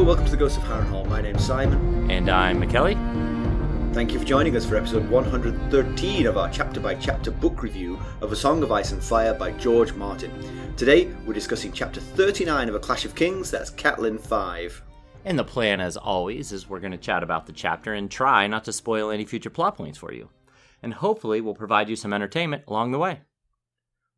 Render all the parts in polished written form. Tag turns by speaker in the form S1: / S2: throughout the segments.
S1: Hello, welcome to the Ghost of Harrenhal. My name's Simon.
S2: And I'm Mackelly.
S1: Thank you for joining us for episode 113 of our chapter-by-chapter book review of A Song of Ice and Fire by George Martin. Today, we're discussing chapter 39 of A Clash of Kings, that's Catelyn 5.
S2: And the plan, as always, is we're going to chat about the chapter and try not to spoil any future plot points for you. And hopefully we'll provide you some entertainment along the way.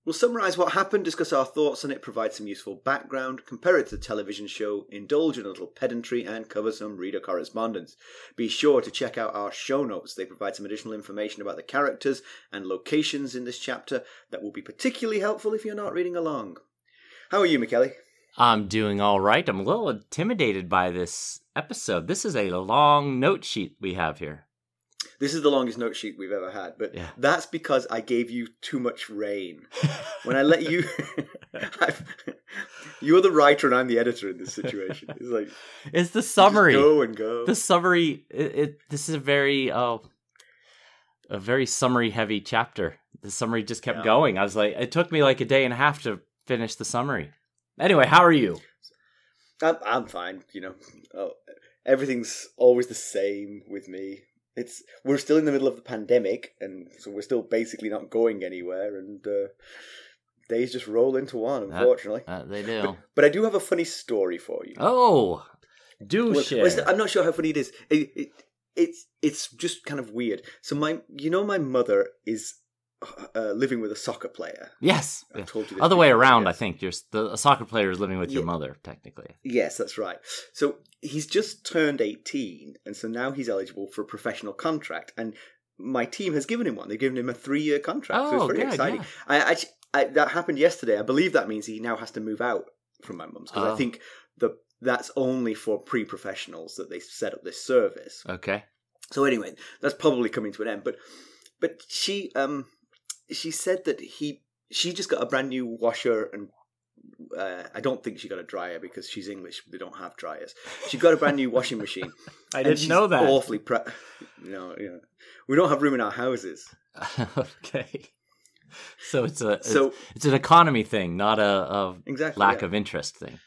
S1: We'll summarise what happened, discuss our thoughts on it, provide some useful background, compare it to the television show, indulge in a little pedantry, and cover some reader correspondence. Be sure to check out our show notes. They provide some additional information about the characters and locations in this chapter that will be particularly helpful if you're not reading along. How are you, Mackelly?
S2: I'm doing all right. I'm a little intimidated by this episode. This is a long note sheet we have here.
S1: This is the longest note sheet we've ever had, but That's because I gave you too much rein. When I let you... You're the writer and I'm the editor in this situation. It's like...
S2: It's the summary.
S1: Just go and go.
S2: The summary... This is a very summary-heavy chapter. The summary just kept going. I was like... It took me like a day and a half to finish the summary. Anyway, how are you?
S1: I'm fine, you know. Everything's always the same with me. We're still in the middle of the pandemic, and so we're still basically not going anywhere, and days just roll into one, unfortunately.
S2: They do.
S1: But I do have a funny story for you.
S2: Oh, share.
S1: I'm not sure how funny it is. It's just kind of weird. So my mother is living with a soccer player.
S2: Yes.
S1: I told you this
S2: Other way around,
S1: yes.
S2: I think. A soccer player is living with your mother, technically.
S1: Yes, that's right. So he's just turned 18, and so now he's eligible for a professional contract. And my team has given him one. They've given him a 3-year contract. So it's very exciting. Yeah. That happened yesterday. I believe that means he now has to move out from my mum's, because I think that's only for pre-professionals that they set up this service.
S2: Okay.
S1: So anyway, that's probably coming to an end. But she said that she just got a brand new washer, and I don't think she got a dryer because she's English. They don't have dryers. She got a brand new washing machine.
S2: I didn't know that.
S1: Awfully No, we don't have room in our houses.
S2: Okay. So it's an economy thing, not a lack of interest thing.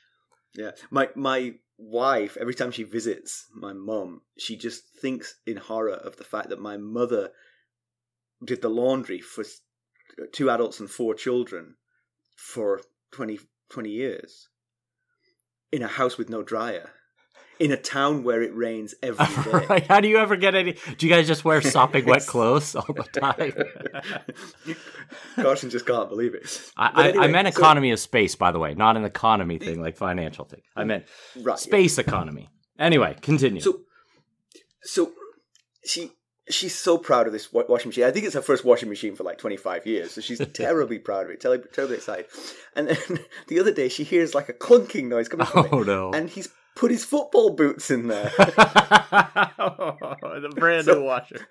S1: Yeah, my wife, every time she visits my mum, she just thinks in horror of the fact that my mother did the laundry for 2 adults and 4 children for 20 years in a house with no dryer, in a town where it rains every day.
S2: Right. How do you ever get any? Do you guys just wear sopping wet clothes all the time?
S1: Carson just can't believe it.
S2: I meant economy of space, by the way, not an economy thing like financial thing. I meant space economy. Anyway, continue.
S1: So she's so proud of this washing machine. I think it's her first washing machine for like 25 years. So she's terribly proud of it, terribly excited. And then the other day she hears like a clunking noise coming from it.
S2: Oh, no.
S1: And he's put his football boots in there.
S2: The brand new washer.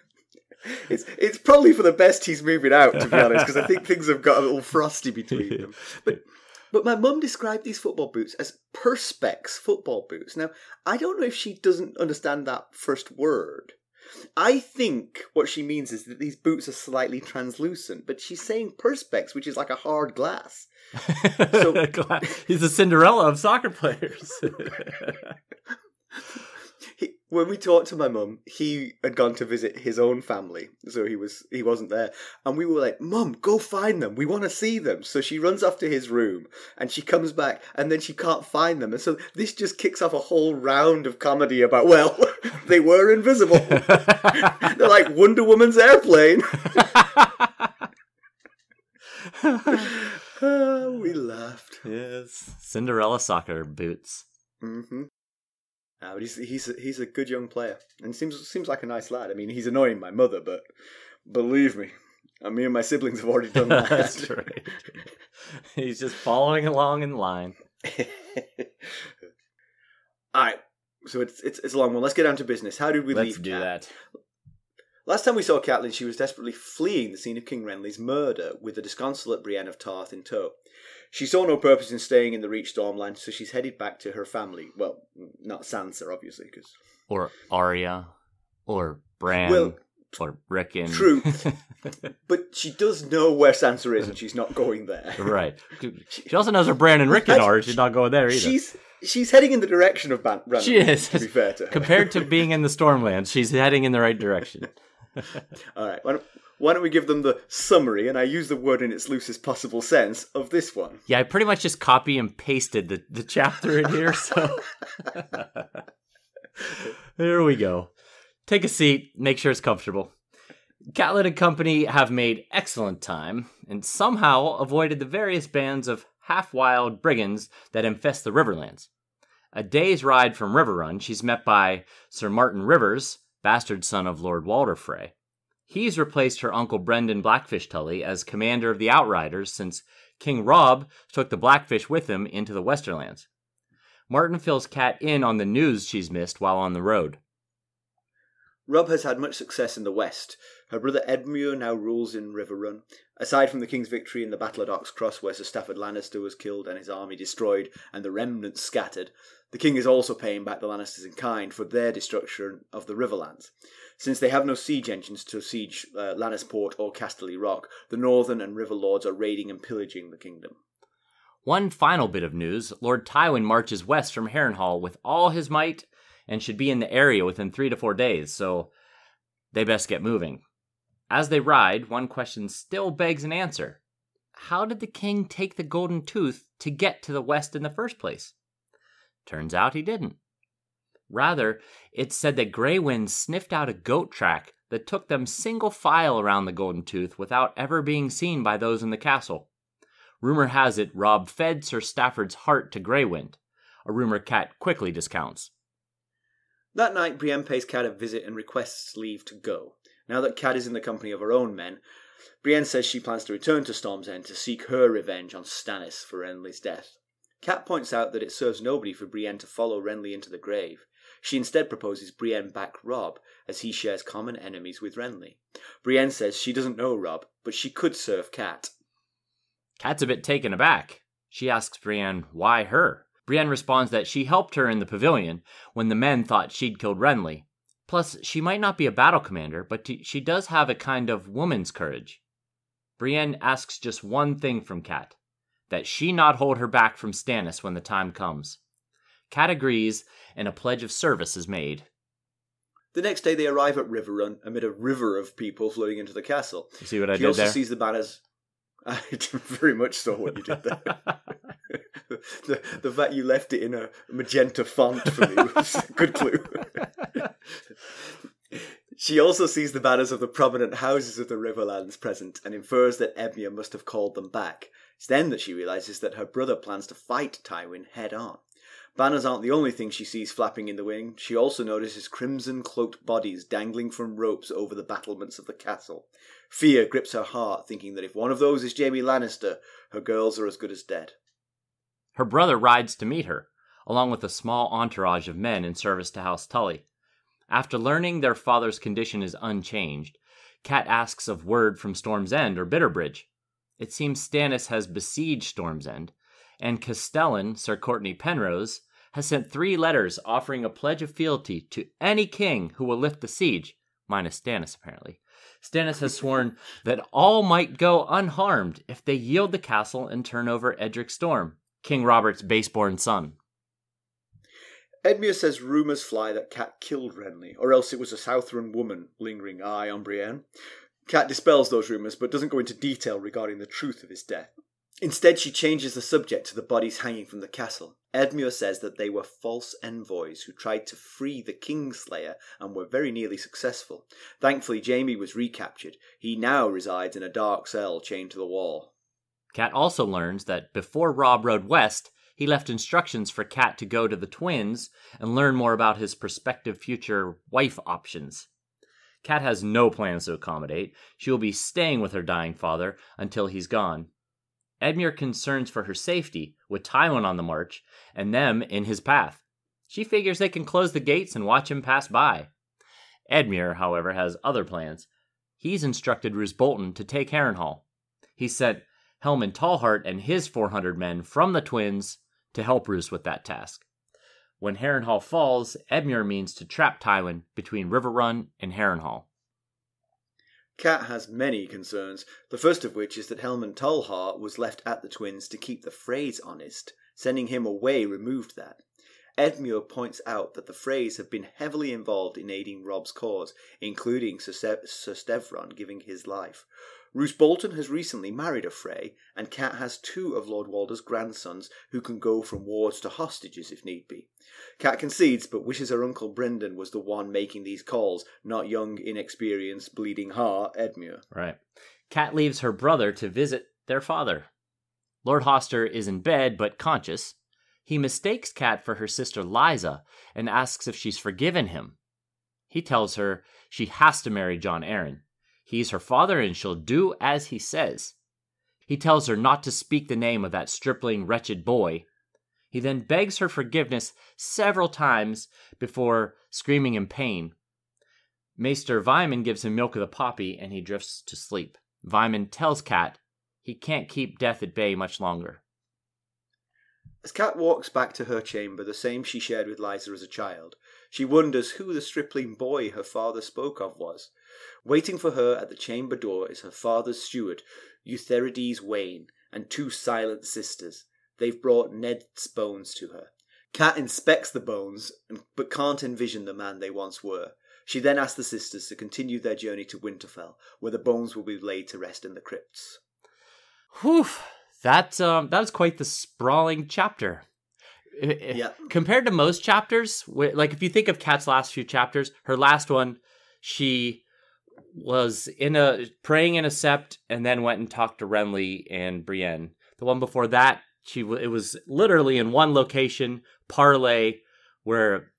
S1: It's probably for the best he's moving out, to be honest, because I think things have got a little frosty between them. But my mum described these football boots as perspex football boots. Now, I don't know if she doesn't understand that first word. I think what she means is that these boots are slightly translucent, but she's saying perspex, which is like a hard glass. So
S2: he's a Cinderella of soccer players.
S1: When we talked to my mum, he had gone to visit his own family, so he wasn't there. And we were like, "Mum, go find them. We want to see them." So she runs off to his room, and she comes back, and then she can't find them. And so this just kicks off a whole round of comedy about, well, they were invisible. They're like Wonder Woman's airplane. We laughed.
S2: Yes, Cinderella soccer boots.
S1: Mm-hmm. But he's a good young player, and seems like a nice lad. I mean, he's annoying my mother, but believe me, me and my siblings have already done that.
S2: That's right. He's just following along in line.
S1: All right, so it's a long one. Let's get down to business. How did we leave?
S2: Let's do that.
S1: Last time we saw Catelyn, she was desperately fleeing the scene of King Renly's murder with the disconsolate Brienne of Tarth in tow. She saw no purpose in staying in the Reach Stormland, so she's headed back to her family. Well, not Sansa, obviously, because...
S2: Or Arya, or Bran, or Rickon.
S1: True. But she does know where Sansa is, and she's not going there.
S2: Right. She also knows where Bran and Rickon are, and she's not going there either.
S1: She's heading in the direction of Renly.
S2: She is.
S1: To be fair to her.
S2: Compared to being in the Stormlands, she's heading in the right direction.
S1: All right. Why don't we give them the summary, and I use the word in its loosest possible sense, of this one?
S2: Yeah, I pretty much just copy and pasted the chapter in here, so... There we go. Take a seat, make sure it's comfortable. Catelyn and company have made excellent time, and somehow avoided the various bands of half-wild brigands that infest the Riverlands. A day's ride from Riverrun, she's met by Sir Martyn Rivers, bastard son of Lord Walder Frey. He's replaced her uncle Brendan Blackfish Tully as commander of the Outriders since King Robb took the Blackfish with him into the Westerlands. Martyn fills Cat in on the news she's missed while on the road.
S1: Robb has had much success in the west. Her brother Edmure now rules in Riverrun. Aside from the king's victory in the Battle of Ox Cross, where Sir Stafford Lannister was killed and his army destroyed and the remnants scattered, the king is also paying back the Lannisters in kind for their destruction of the Riverlands. Since they have no siege engines to siege Lannisport or Casterly Rock, the northern and river lords are raiding and pillaging the kingdom.
S2: One final bit of news, Lord Tywin marches west from Harrenhal with all his might and should be in the area within 3 to 4 days, so they best get moving. As they ride, one question still begs an answer. How did the king take the Golden Tooth to get to the west in the first place? Turns out he didn't. Rather, it's said that Grey Wind sniffed out a goat track that took them single file around the Golden Tooth without ever being seen by those in the castle. Rumor has it Robb fed Sir Stafford's heart to Grey Wind, a rumor Cat quickly discounts.
S1: That night, Brienne pays Cat a visit and requests leave to go. Now that Cat is in the company of her own men, Brienne says she plans to return to Storm's End to seek her revenge on Stannis for Renly's death. Cat points out that it serves nobody for Brienne to follow Renly into the grave. She instead proposes Brienne back Robb, as he shares common enemies with Renly. Brienne says she doesn't know Robb, but she could serve Cat.
S2: Cat's a bit taken aback. She asks Brienne why her. Brienne responds that she helped her in the pavilion when the men thought she'd killed Renly. Plus, she might not be a battle commander, but she does have a kind of woman's courage. Brienne asks just one thing from Cat, that she not hold her back from Stannis when the time comes. Cat agrees, and a pledge of service is made.
S1: The next day they arrive at Riverrun amid a river of people flooding into the castle.
S2: You see what I
S1: did
S2: there?
S1: She also sees the banners. I very much saw what you did there. the fact you left it in a magenta font for me was a good clue. She also sees the banners of the prominent houses of the Riverlands present and infers that Edmure must have called them back. It's then that she realises that her brother plans to fight Tywin head on. Banners aren't the only thing she sees flapping in the wind. She also notices crimson-cloaked bodies dangling from ropes over the battlements of the castle. Fear grips her heart, thinking that if one of those is Jaime Lannister, her girls are as good as dead.
S2: Her brother rides to meet her, along with a small entourage of men in service to House Tully. After learning their father's condition is unchanged, Cat asks of word from Storm's End or Bitterbridge. It seems Stannis has besieged Storm's End, and Castellan, Sir Courtney Penrose, has sent 3 letters offering a pledge of fealty to any king who will lift the siege, minus Stannis apparently. Stannis has sworn that all might go unharmed if they yield the castle and turn over Edric Storm, King Robert's baseborn son.
S1: Edmure says rumours fly that Cat killed Renly, or else it was a Southron woman lingering eye on Brienne. Cat dispels those rumours, but doesn't go into detail regarding the truth of his death. Instead, she changes the subject to the bodies hanging from the castle. Edmure says that they were false envoys who tried to free the Kingslayer and were very nearly successful. Thankfully, Jaime was recaptured. He now resides in a dark cell chained to the wall.
S2: Cat also learns that before Robb rode west, he left instructions for Cat to go to the Twins and learn more about his prospective future wife options. Cat has no plans to accommodate. She will be staying with her dying father until he's gone. Edmure concerns for her safety, with Tywin on the march, and them in his path. She figures they can close the gates and watch him pass by. Edmure, however, has other plans. He's instructed Roose Bolton to take Harrenhal. He sent Helman Tallheart and his 400 men from the Twins to help Roose with that task. When Harrenhal falls, Edmure means to trap Tywin between Riverrun and Harrenhal.
S1: Cat has many concerns, the first of which is that Helman Tallheart was left at the Twins to keep the Freys honest. Sending him away removed that. Edmure points out that the Freys have been heavily involved in aiding Robb's cause, including Sir Stevron giving his life. Roose Bolton has recently married a Frey, and Cat has 2 of Lord Walder's grandsons who can go from wards to hostages if need be. Cat concedes, but wishes her uncle Brynden was the one making these calls, not young, inexperienced, bleeding heart Edmure.
S2: Right. Cat leaves her brother to visit their father. Lord Hoster is in bed, but conscious. He mistakes Cat for her sister Lysa and asks if she's forgiven him. He tells her she has to marry Jon Arryn. He's her father and she'll do as he says. He tells her not to speak the name of that stripling wretched boy. He then begs her forgiveness several times before screaming in pain. Maester Vyman gives him milk of the poppy and he drifts to sleep. Vyman tells Cat he can't keep death at bay much longer.
S1: As Cat walks back to her chamber, the same she shared with Lysa as a child, she wonders who the stripling boy her father spoke of was. Waiting for her at the chamber door is her father's steward, Eutherides Wayne, and 2 silent sisters. They've brought Ned's bones to her. Cat inspects the bones, but can't envision the man they once were. She then asks the sisters to continue their journey to Winterfell, where the bones will be laid to rest in the crypts.
S2: Whew, that was quite the sprawling chapter.
S1: Yeah.
S2: Compared to most chapters, like if you think of Cat's last few chapters, her last one, she was praying in a sept and then went and talked to Renly and Brienne. The one before that, it was literally in one location, parlay, where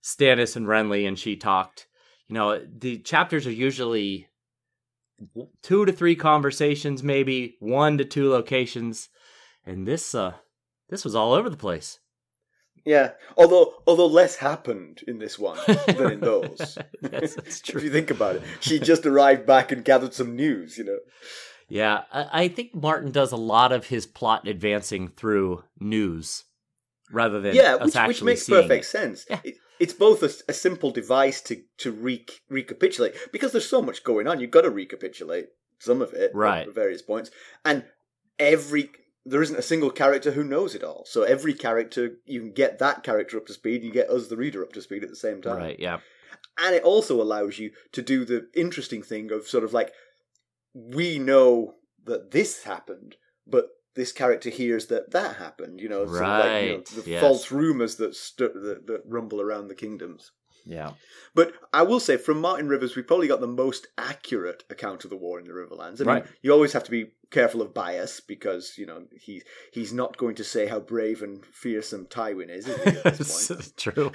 S2: Stannis and Renly and she talked. You know, the chapters are usually 2 to 3 conversations, maybe 1 to 2 locations, and this was all over the place.
S1: Yeah, although less happened in this one than in those.
S2: Yes, that's true.
S1: If you think about it, she just arrived back and gathered some news, you know.
S2: Yeah, I think Martin does a lot of his plot advancing through news rather than
S1: which makes perfect sense. Yeah. It's both a simple device to recapitulate, because there's so much going on. You've got to recapitulate some of it at various points, and there isn't a single character who knows it all. So every character, you can get that character up to speed, and you get us, the reader, up to speed at the same time.
S2: Right, yeah.
S1: And it also allows you to do the interesting thing of sort of like, we know that this happened, but this character hears that happened, you know, sort of like, you know, the false rumours that rumble around the kingdoms.
S2: Yeah.
S1: But I will say, from Martyn Rivers, we probably got the most accurate account of the war in the Riverlands. I mean, you always have to be careful of bias, because, you know, he's not going to say how brave and fearsome Tywin is he, at this point?
S2: True.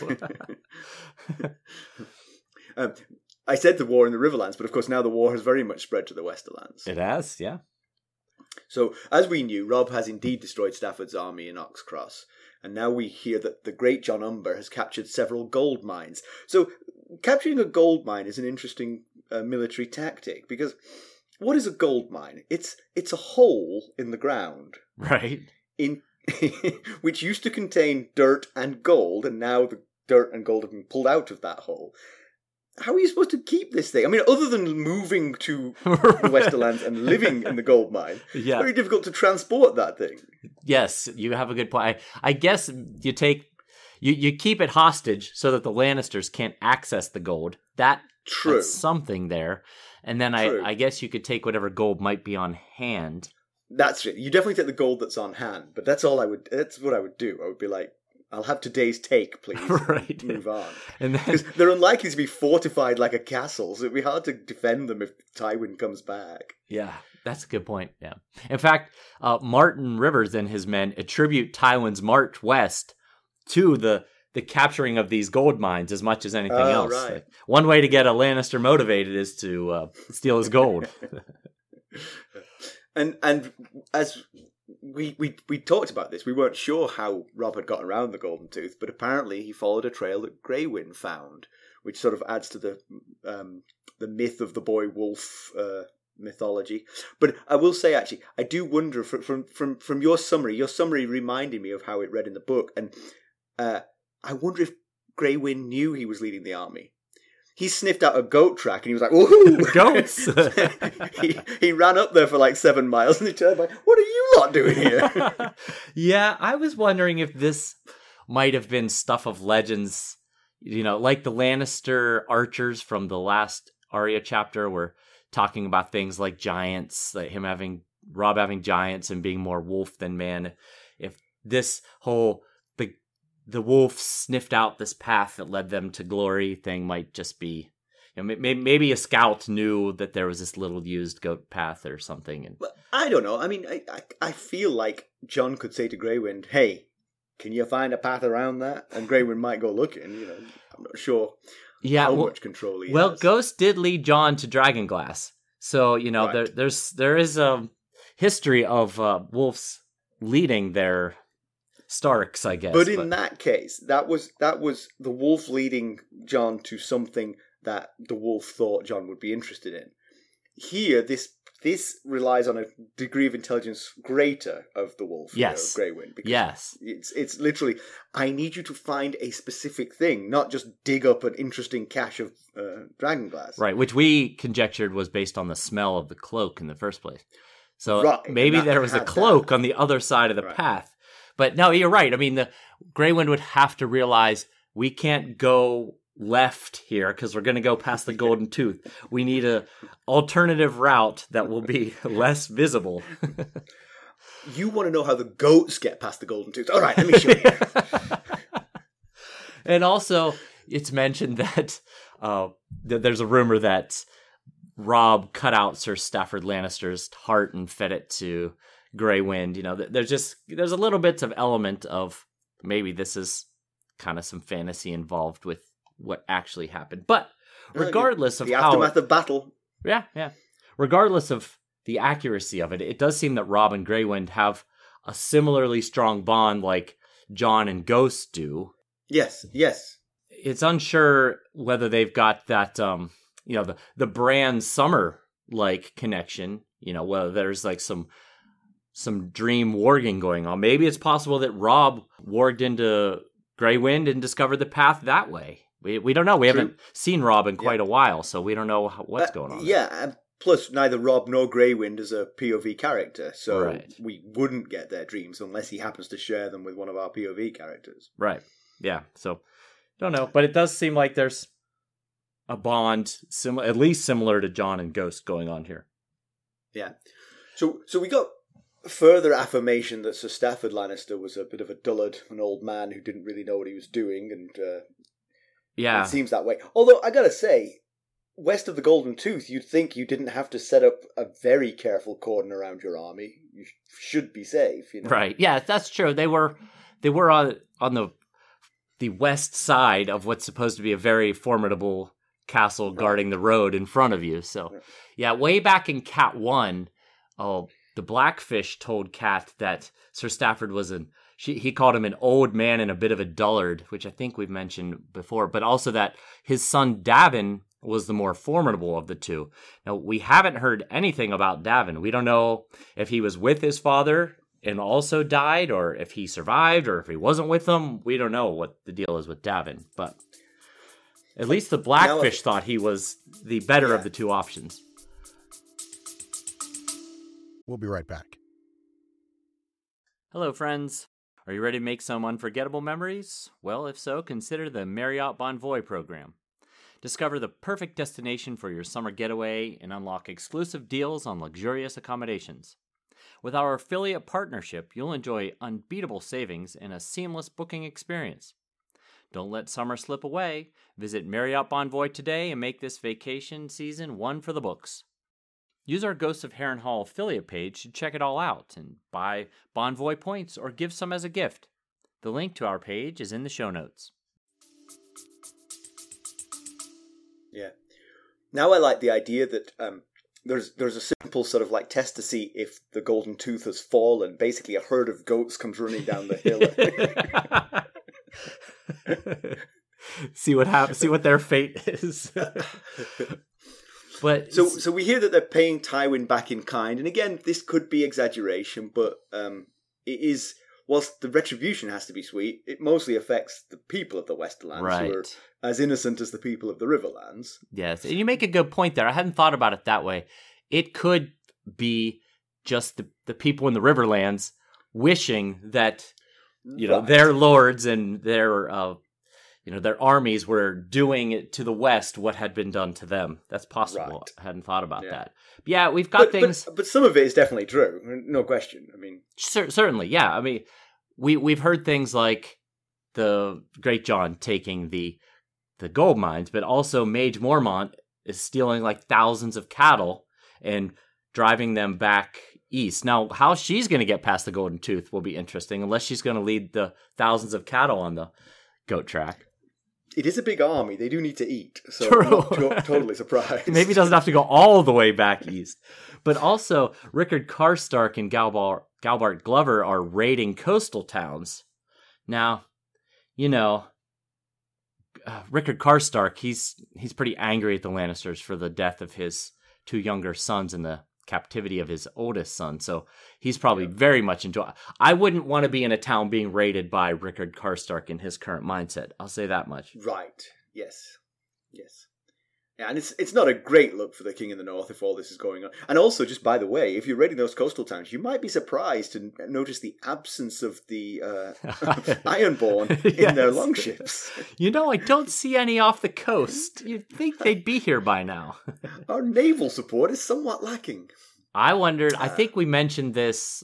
S1: I said the war in the Riverlands, but of course now the war has very much spread to the Westerlands.
S2: It has, yeah.
S1: So, as we knew, Robb has indeed destroyed Stafford's army in Oxcross, and now we hear that the great John Umber has captured several gold mines. So, capturing a gold mine is an interesting military tactic, because what is a gold mine? It's a hole in the ground,
S2: right?
S1: Which used to contain dirt and gold, and now the dirt and gold have been pulled out of that hole. How are you supposed to keep this thing? I mean, other than moving to the Westerlands and living in the gold mine, it's very difficult to transport that thing.
S2: Yes, you have a good point. I guess you keep it hostage so that the Lannisters can't access the gold. That's something there. And then I guess you could take whatever gold might be on hand.
S1: That's it. You definitely take the gold that's on hand, but that's what I would do. I would be like, I'll have today's take, please.
S2: Right.
S1: Move on. Because they're unlikely to be fortified like a castle, so it'd be hard to defend them if Tywin comes back.
S2: Yeah, that's a good point. Yeah. In fact, Martyn Rivers and his men attribute Tywin's march west to the capturing of these gold mines as much as anything else.
S1: Right.
S2: Like, one way to get a Lannister motivated is to steal his gold.
S1: And as we talked about this, we weren't sure how Robb had gotten around the Golden Tooth, but apparently he followed a trail that Greywyn found, which sort of adds to the myth of the boy wolf mythology. But I will say, actually, I do wonder from your summary reminded me of how it read in the book, and I wonder if Greywyn knew he was leading the army. He sniffed out a goat track and he was like, woohoo!
S2: Goats!
S1: he ran up there for like 7 miles and he turned like, what are you lot doing here?
S2: Yeah, I was wondering if this might have been stuff of legends, like the Lannister archers from the last Arya chapter were talking about things like giants, like Robb having giants and being more wolf than man. If this whole the wolf sniffed out this path that led them to glory thing might just be, maybe a scout knew that there was this little used goat path or something. And
S1: well, I don't know. I mean, I feel like Jon could say to Grey Wind, "Hey, can you find a path around that?" And Grey Wind might go looking. I'm not sure. How much control he has.
S2: Well, Ghost did lead Jon to Dragonglass, so right. there is a history of wolves leading their Starks, I guess.
S1: But in that case, that was the wolf leading Jon to something that the wolf thought Jon would be interested in. Here, this relies on a degree of intelligence greater of the wolf,
S2: yes,
S1: of Grey Wind. Because
S2: yes,
S1: it's literally, I need you to find a specific thing, not just dig up an interesting cache of dragonglass.
S2: Right, which we conjectured was based on the smell of the cloak in the first place. So maybe there was a cloak on the other side of the path. But no, you're right. I mean, the Grey Wind would have to realize we can't go left here because we're going to go past the Golden Tooth. We need a alternative route that will be less visible.
S1: You want to know how the goats get past the Golden Tooth? All right, let me show you.
S2: And also, it's mentioned that there's a rumor that Robb cut out Sir Stafford Lannister's heart and fed it to Grey Wind. There's a little bit of element of maybe this is kind of some fantasy involved with what actually happened. But regardless of
S1: the aftermath of battle.
S2: Yeah. Regardless of the accuracy of it, it does seem that Robb and Grey Wind have a similarly strong bond like Jon and Ghost do.
S1: Yes.
S2: It's unsure whether they've got that the Bran Summer like connection, whether there's like some dream warging going on. Maybe it's possible that Robb warged into Grey Wind and discovered the path that way. We don't know. We haven't seen Robb in quite a while, so we don't know what's going on.
S1: Yeah, and plus neither Robb nor Grey Wind is a POV character, so we wouldn't get their dreams unless he happens to share them with one of our POV characters. Right.
S2: Yeah, so don't know. But it does seem like there's a bond, at least similar to Jon and Ghost going on here. Yeah.
S1: So we got further affirmation that Sir Stafford Lannister was a bit of a dullard, an old man who didn't really know what he was doing, and it seems that way. Although, I gotta say, west of the Golden Tooth, you'd think you didn't have to set up a very careful cordon around your army. You should be safe,
S2: Right, yeah, that's true. They were on the west side of what's supposed to be a very formidable castle guarding the road in front of you. So, yeah, way back in Cat 1, the Blackfish told Cat that Sir Stafford was he called him an old man and a bit of a dullard, which I think we've mentioned before, but also that his son Davin was the more formidable of the two. Now, we haven't heard anything about Davin. We don't know if he was with his father and also died, or if he survived, or if he wasn't with them. We don't know what the deal is with Davin, but at least the Blackfish thought he was the better of the two options.
S3: We'll be right back.
S2: Hello, friends. Are you ready to make some unforgettable memories? Well, if so, consider the Marriott Bonvoy program. Discover the perfect destination for your summer getaway and unlock exclusive deals on luxurious accommodations. With our affiliate partnership, you'll enjoy unbeatable savings and a seamless booking experience. Don't let summer slip away. Visit Marriott Bonvoy today and make this vacation season one for the books. Use our Ghosts of Harrenhal affiliate page to check it all out and buy Bonvoy points or give some as a gift. The link to our page is in the show notes.
S1: Yeah. Now I like the idea that there's a simple sort of like test to see if the Golden Tooth has fallen. Basically, a herd of goats comes running down the
S2: hill. See what happens. See what their fate is. But
S1: so we hear that they're paying Tywin back in kind, and again, this could be exaggeration, but it is. Whilst the retribution has to be sweet, it mostly affects the people of the Westerlands, who are as innocent as the people of the Riverlands.
S2: Yes, and you make a good point there. I hadn't thought about it that way. It could be just the people in the Riverlands wishing that their lords and their their armies were doing it to the west what had been done to them. That's possible. Right. I hadn't thought about that. But yeah, we've got things.
S1: But some of it is definitely true. No question. I mean,
S2: certainly, yeah. I mean, we've heard things like the Great John taking the gold mines, but also Mage Mormont is stealing like thousands of cattle and driving them back east. Now, how she's going to get past the Golden Tooth will be interesting, unless she's going to lead the thousands of cattle on the goat track.
S1: It is a big army. They do need to eat, so I'm not totally surprised.
S2: Maybe it doesn't have to go all the way back east. But also, Rickard Karstark and Galbart Glover are raiding coastal towns. Now, Rickard Karstark, he's pretty angry at the Lannisters for the death of his two younger sons and the captivity of his oldest son. So he's probably very much into it. I wouldn't want to be in a town being raided by Rickard Karstark in his current mindset. I'll say that much.
S1: Right. Yes. Yeah, and it's not a great look for the King in the North if all this is going on. And also, just by the way, if you're raiding those coastal towns, you might be surprised to notice the absence of the Ironborn in their longships.
S2: I don't see any off the coast. You'd think they'd be here by now.
S1: Our naval support is somewhat lacking.
S2: I wondered, I think we mentioned this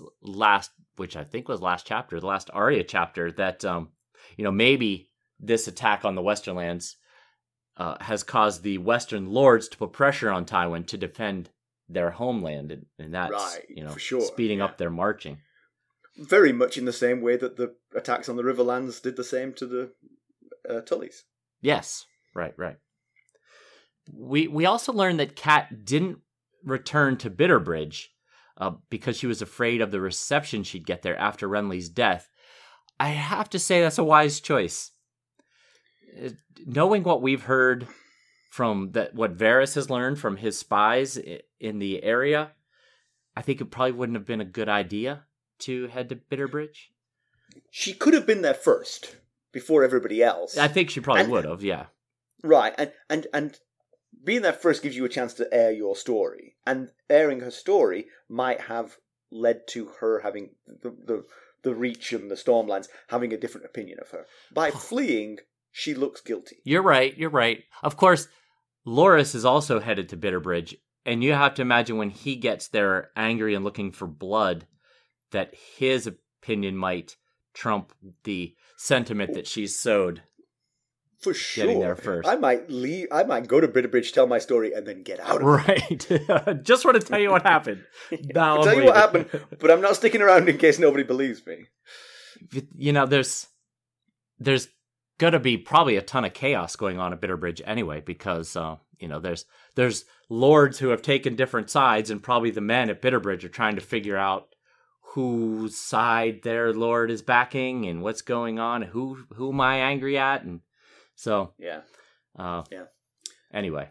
S2: which I think was last chapter, the last Arya chapter, that, maybe this attack on the Western lands has caused the Western lords to put pressure on Tywin to defend their homeland, and that's for sure. Speeding up their marching.
S1: Very much in the same way that the attacks on the Riverrlands did the same to the Tullys.
S2: Yes, right. We also learned that Cat didn't return to Bitterbridge because she was afraid of the reception she'd get there after Renly's death. I have to say that's a wise choice. Knowing what we've heard from what Varys has learned from his spies in the area, I think it probably wouldn't have been a good idea to head to Bitterbridge.
S1: She could have been there first, before everybody else.
S2: I think she probably would have, yeah.
S1: Right, and being there first gives you a chance to air your story, and airing her story might have led to her having the Reach and the Stormlands having a different opinion of her. By fleeing, she looks guilty.
S2: You're right. Of course, Loras is also headed to Bitterbridge, and you have to imagine when he gets there angry and looking for blood, that his opinion might trump the sentiment that she's sowed.
S1: For sure.
S2: Getting there first.
S1: I might leave. I might go to Bitterbridge, tell my story, and then get out of it.
S2: Right. Just want to tell you what happened.
S1: I'll tell you what happened, but I'm not sticking around in case nobody believes me.
S2: There's going to be probably a ton of chaos going on at Bitterbridge anyway, because there's lords who have taken different sides, and probably the men at Bitterbridge are trying to figure out whose side their lord is backing and what's going on, who am I angry at, and so
S1: yeah.
S2: Anyway,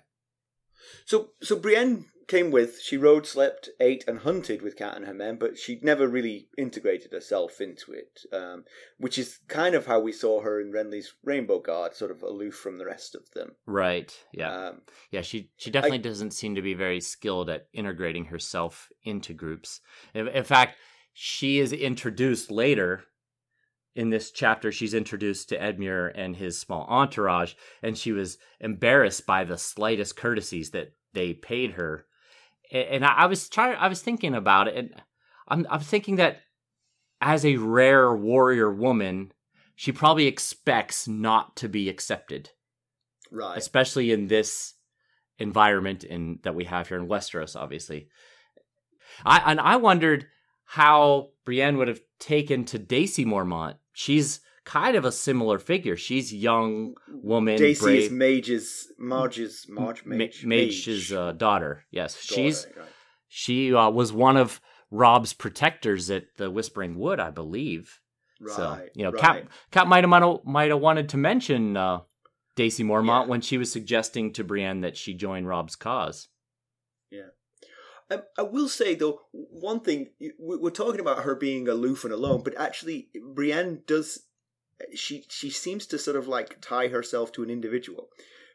S1: so Brienne came with. She rode, slept, ate, and hunted with Cat and her men, but she never really integrated herself into it, which is kind of how we saw her in Renly's Rainbow Guard, sort of aloof from the rest of them.
S2: Right. Yeah. She definitely doesn't seem to be very skilled at integrating herself into groups. In fact, she is introduced later. In this chapter, she's introduced to Edmure and his small entourage, and she was embarrassed by the slightest courtesies that they paid her. And I was thinking about it, and I'm thinking that as a rare warrior woman, she probably expects not to be accepted,
S1: right? Especially
S2: in this environment that we have here in Westeros, obviously. I wondered how Brienne would have taken to Daisy Mormont. She's kind of a similar figure. She's young woman.
S1: Daisy is Marge's
S2: daughter. Yes, she was one of Robb's protectors at the Whispering Wood, I believe.
S1: Right.
S2: So Cat might have wanted to mention Daisy Mormont when she was suggesting to Brienne that she join Robb's cause.
S1: Yeah. I will say, though, one thing, we're talking about her being aloof and alone, but actually Brienne does, she seems to sort of like tie herself to an individual.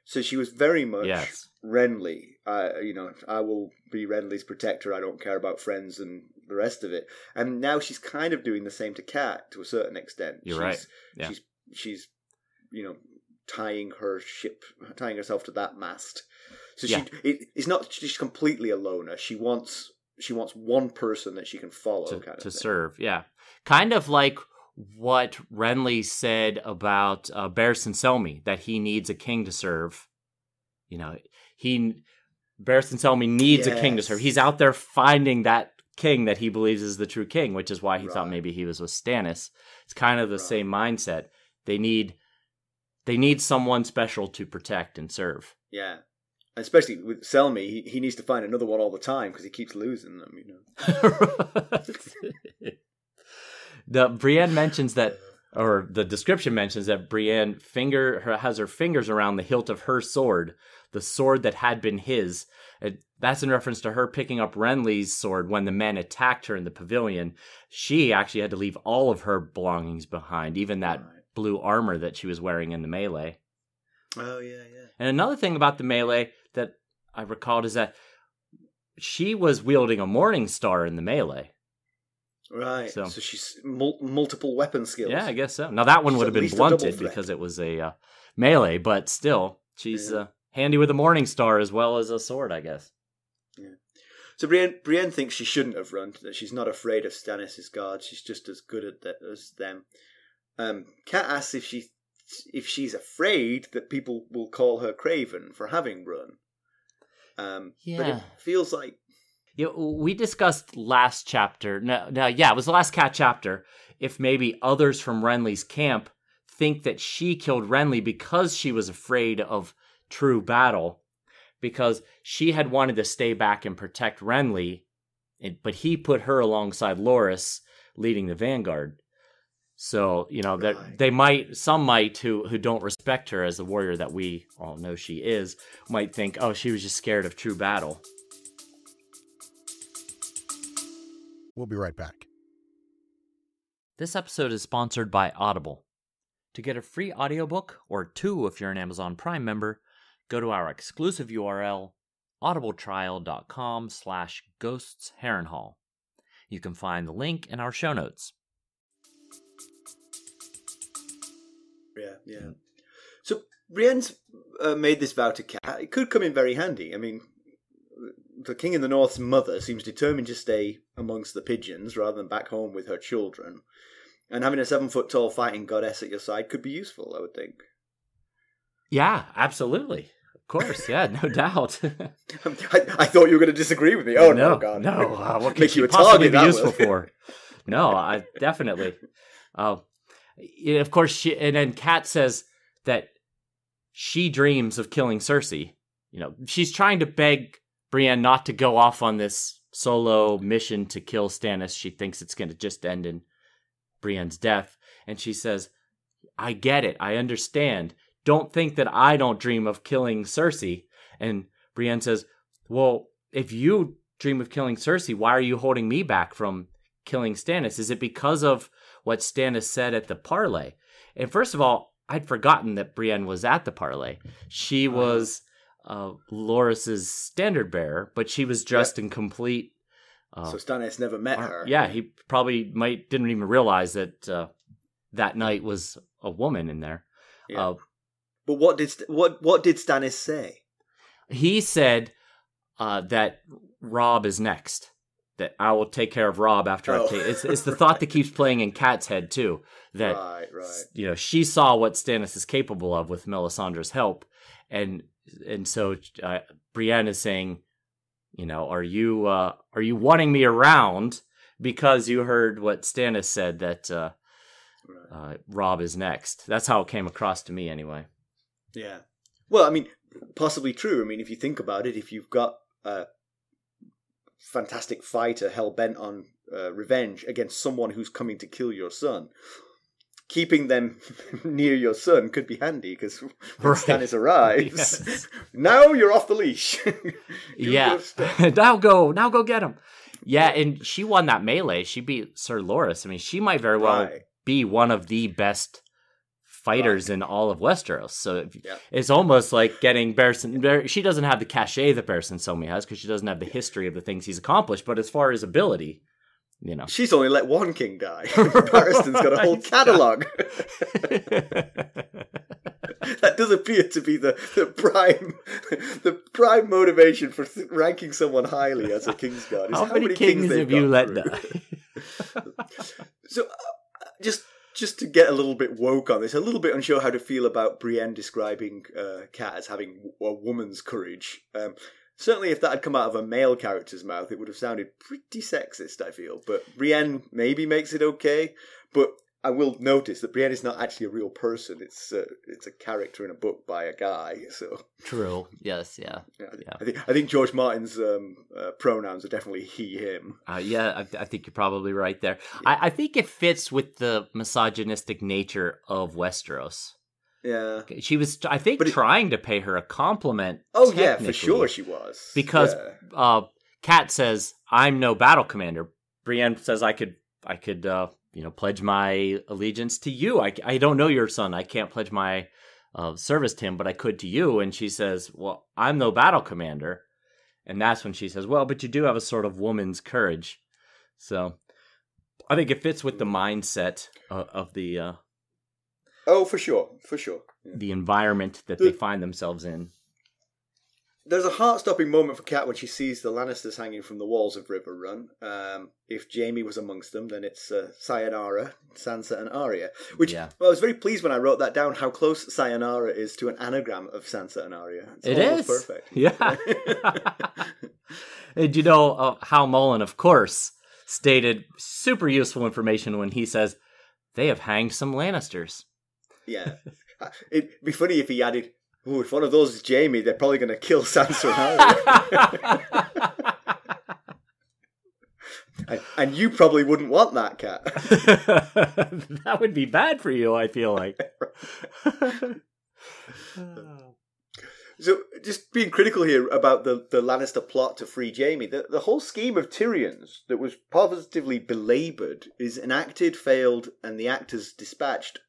S1: So she was very much
S2: Yes.
S1: Renly. I will be Renly's protector. I don't care about friends and the rest of it. And now she's kind of doing the same to Cat to a certain extent.
S2: You're right. Yeah.
S1: She's tying herself to that mast. So it's not she's completely a loner. She wants one person that she can follow
S2: to serve. Yeah, kind of like what Renly said about Barristan Selmy, that he needs a king to serve. Barristan Selmy needs a king to serve. He's out there finding that king that he believes is the true king, which is why he thought maybe he was with Stannis. It's kind of the same mindset. They need someone special to protect and serve.
S1: Yeah. Especially with Selmy, he needs to find another one all the time because he keeps losing them,
S2: Brienne mentions that, or the description mentions that Brienne has her fingers around the hilt of her sword, the sword that had been his. That's in reference to her picking up Renly's sword when the men attacked her in the pavilion. She actually had to leave all of her belongings behind, even that blue armor that she was wearing in the melee.
S1: Oh, yeah.
S2: And another thing about the melee that I recalled is that she was wielding a morning star in the melee.
S1: Right. So she's multiple weapon skills.
S2: Yeah, I guess so. Now that one would have been blunted because it was a melee, but still, she's handy with a morning star as well as a sword, I guess.
S1: Yeah. So Brienne thinks she shouldn't have run, that she's not afraid of Stannis' guards. She's just as good at that as them. Kat asks if she's afraid that people will call her craven for having run. But it feels like...
S2: we discussed last chapter. It was the last Cat chapter. If maybe others from Renly's camp think that she killed Renly because she was afraid of true battle, because she had wanted to stay back and protect Renly, but he put her alongside Loras leading the vanguard. So, that some might who don't respect her as the warrior that we all know she is, might think, oh, she was just scared of true battle.
S3: We'll be right back.
S2: This episode is sponsored by Audible. To get a free audiobook, or 2 if you're an Amazon Prime member, go to our exclusive URL, audibletrial.com/ghosts Harrenhal. You can find the link in our show notes.
S1: Yeah. So Brienne's made this vow to Cat. It could come in very handy. I mean, the King in the North's mother seems determined to stay amongst the pigeons rather than back home with her children. And having a 7-foot-tall fighting goddess at your side could be useful, I would think.
S2: Yeah, absolutely. Of course, yeah, no doubt.
S1: I thought you were going to disagree with me. Oh, no, God.
S2: No, what could
S1: Make
S2: she
S1: you a
S2: possibly
S1: target
S2: be useful for? No, I definitely. Of course, and then Kat says that she dreams of killing Cersei. She's trying to beg Brienne not to go off on this solo mission to kill Stannis. She thinks it's going to just end in Brienne's death. And she says, I get it. I understand. Don't think that I don't dream of killing Cersei. And Brienne says, well, if you dream of killing Cersei, why are you holding me back from killing Stannis? Is it because of what Stannis said at the parley? And first of all, I'd forgotten that Brienne was at the parley. She was Loras's standard bearer, but she was dressed in complete...
S1: so Stannis never met her.
S2: Yeah, he probably didn't even realize that that night was a woman in there.
S1: Yeah. But what did Stannis say?
S2: He said that Robb is next. That I will take care of Robb after I've taken... It's the thought that keeps playing in Kat's head, too. That,
S1: right.
S2: She saw what Stannis is capable of with Melisandre's help. And so Brienne is saying, are you wanting me around because you heard what Stannis said that Robb is next? That's how it came across to me, anyway.
S1: Yeah. Well, I mean, possibly true. I mean, if you think about it, if you've got a fantastic fighter hell-bent on revenge against someone who's coming to kill your son, keeping them near your son could be handy, because when Stannis arrives, now you're off the leash.
S2: Now go get him. Yeah, and she won that melee. She beat Sir Loras. I mean, she might very well be one of the best fighters in all of Westeros. So it's almost like getting Barristan. She doesn't have the cachet that Barristan Selmy has because she doesn't have the history of the things he's accomplished. But as far as ability,
S1: she's only let one king die. Barristan's got a whole catalogue. That does appear to be the prime motivation for ranking someone highly as a Kingsguard.
S2: How many kings have you let die?
S1: So, just to get a little bit woke on this, a little bit unsure how to feel about Brienne describing Cat as having a woman's courage. Certainly, if that had come out of a male character's mouth, it would have sounded pretty sexist, I feel. But Brienne maybe makes it okay. But I will notice that Brienne is not actually a real person. It's a character in a book by a guy. So
S2: true. Yes. Yeah.
S1: I think George Martin's pronouns are definitely he, him.
S2: I think you're probably right there. Yeah. I think it fits with the misogynistic nature of Westeros.
S1: Yeah.
S2: She was, I think, trying to pay her a compliment.
S1: Oh, yeah, for sure she was.
S2: Because Cat says, I'm no battle commander. Brienne says, I could pledge my allegiance to you. I don't know your son. I can't pledge my service to him, but I could to you. And she says, well, I'm no battle commander. And that's when she says, well, but you do have a sort of woman's courage. So I think it fits with the mindset of the...
S1: Oh, for sure. Yeah.
S2: The environment that they find themselves in.
S1: There's a heart-stopping moment for Cat when she sees the Lannisters hanging from the walls of Riverrun. If Jaime was amongst them, then it's Sayonara, Sansa, and Arya. Which I was very pleased when I wrote that down, how close Sayonara is to an anagram of Sansa and Arya.
S2: It is
S1: perfect.
S2: Yeah. And Hal Mullen, of course, stated super useful information when he says, they have hanged some Lannisters.
S1: Yeah. It'd be funny if he added, "Ooh, if one of those is Jaime, they're probably going to kill Sansa and Arya." And you probably wouldn't want that, Cat.
S2: That would be bad for you, I feel like.
S1: So, just being critical here about the Lannister plot to free Jaime, the whole scheme of Tyrion's that was positively belaboured is enacted, failed, and the actors dispatched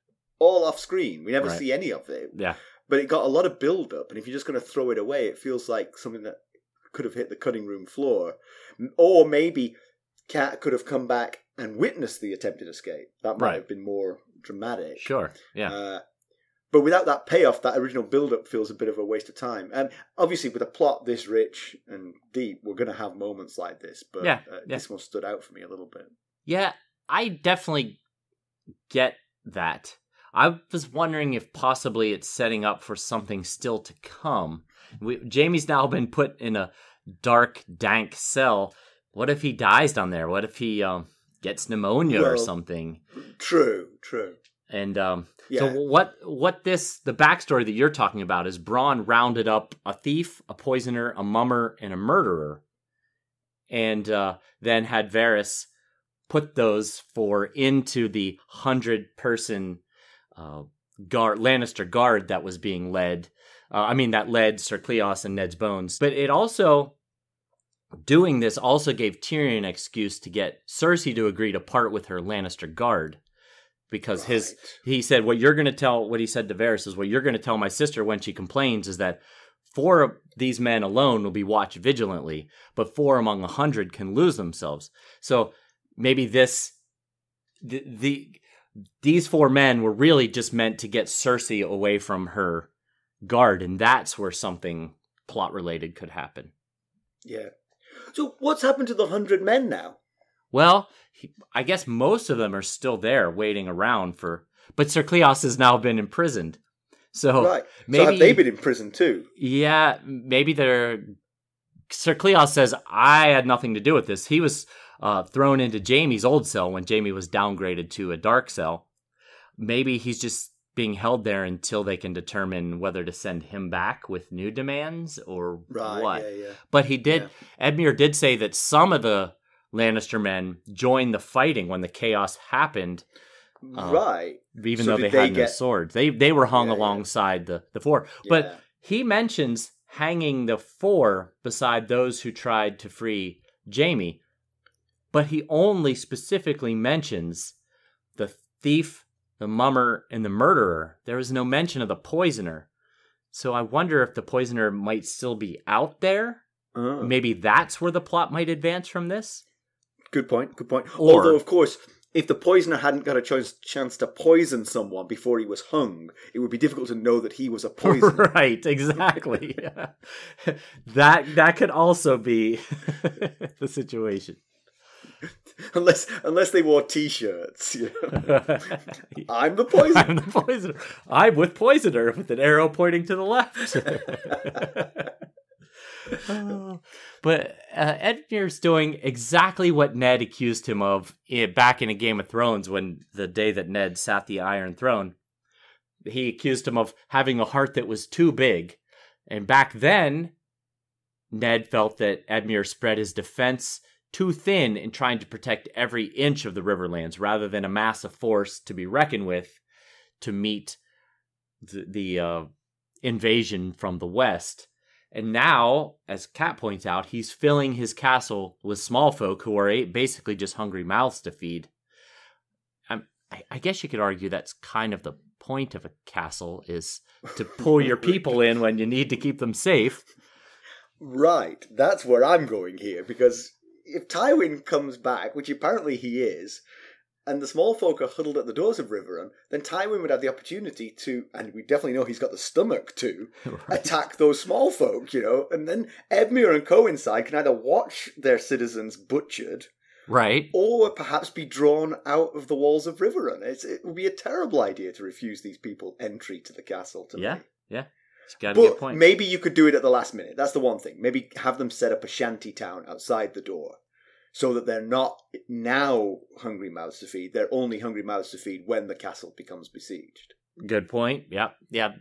S1: all off screen. We never see any of it.
S2: Yeah.
S1: But it got a lot of build-up, and if you're just going to throw it away, it feels like something that could have hit the cutting room floor. Or maybe Cat could have come back and witnessed the attempted escape. That might have been more dramatic.
S2: Sure, yeah.
S1: But without that payoff, that original build-up feels a bit of a waste of time. And obviously, with a plot this rich and deep, we're going to have moments like this. But this one stood out for me a little bit. Yeah,
S2: I definitely get that. I was wondering if possibly it's setting up for something still to come. Jaime's now been put in a dark, dank cell. What if he dies down there? What if he gets pneumonia or something?
S1: True.
S2: And so the backstory that you're talking about is Bronn rounded up a thief, a poisoner, a mummer, and a murderer, and then had Varys put those four into the 100-person Lannister guard that was being led. That led Sir Cleos and Ned's Bones. But it also, doing this also gave Tyrion an excuse to get Cersei to agree to part with her Lannister guard. Because he said, what he said to Varys is, what you're going to tell my sister when she complains is that 4 of these men alone will be watched vigilantly, but 4 among 100 can lose themselves. So maybe these 4 men were really just meant to get Cersei away from her guard, and that's where something plot-related could happen.
S1: Yeah. So what's happened to the 100 men now?
S2: Well, I guess most of them are still there waiting around but Sir Cleos has now been imprisoned. So
S1: maybe have they been in prison too?
S2: Yeah, maybe Sir Cleos says, I had nothing to do with this. He was thrown into Jaime's old cell when Jaime was downgraded to a dark cell. Maybe he's just being held there until they can determine whether to send him back with new demands or what.
S1: Yeah.
S2: But Edmure did say that some of the Lannister men joined the fighting when the chaos happened. Even though they had no swords. They were hung alongside the 4. Yeah. But he mentions hanging the 4 beside those who tried to free Jaime. But he only specifically mentions the thief, the mummer, and the murderer. There was no mention of the poisoner. So I wonder if the poisoner might still be out there.
S1: Oh.
S2: Maybe that's where the plot might advance from this.
S1: Good point.
S2: Or,
S1: although, of course, if the poisoner hadn't got a chance to poison someone before he was hung, it would be difficult to know that he was a poisoner.
S2: Right, exactly. That could also be the situation.
S1: Unless they wore T-shirts. You know? I'm the poisoner.
S2: I'm the poisoner. I'm with poisoner with an arrow pointing to the left. But Edmure's doing exactly what Ned accused him of back in A Game of Thrones, when the day that Ned sat the Iron Throne. He accused him of having a heart that was too big. And back then, Ned felt that Edmure spread his defense too thin in trying to protect every inch of the Riverlands, rather than amass a force to be reckoned with to meet the invasion from the west. And now, as Kat points out, he's filling his castle with small folk who are basically just hungry mouths to feed. I guess you could argue that's kind of the point of a castle, is to pull your people in when you need to keep them safe.
S1: Right, that's where I'm going here, because if Tywin comes back, which apparently he is, and the small folk are huddled at the doors of Riverrun, then Tywin would have the opportunity to, and we definitely know he's got the stomach to, attack those small folk, you know, and then Edmure and co inside can either watch their citizens butchered,
S2: right,
S1: or perhaps be drawn out of the walls of Riverrun. It would be a terrible idea to refuse these people entry to the castle today.
S2: Yeah. It's got a good point.
S1: Maybe you could do it at the last minute. That's the one thing. Maybe have them set up a shanty town outside the door, so that they're not now hungry mouths to feed. They're only hungry mouths to feed when the castle becomes besieged.
S2: Good point. Yeah.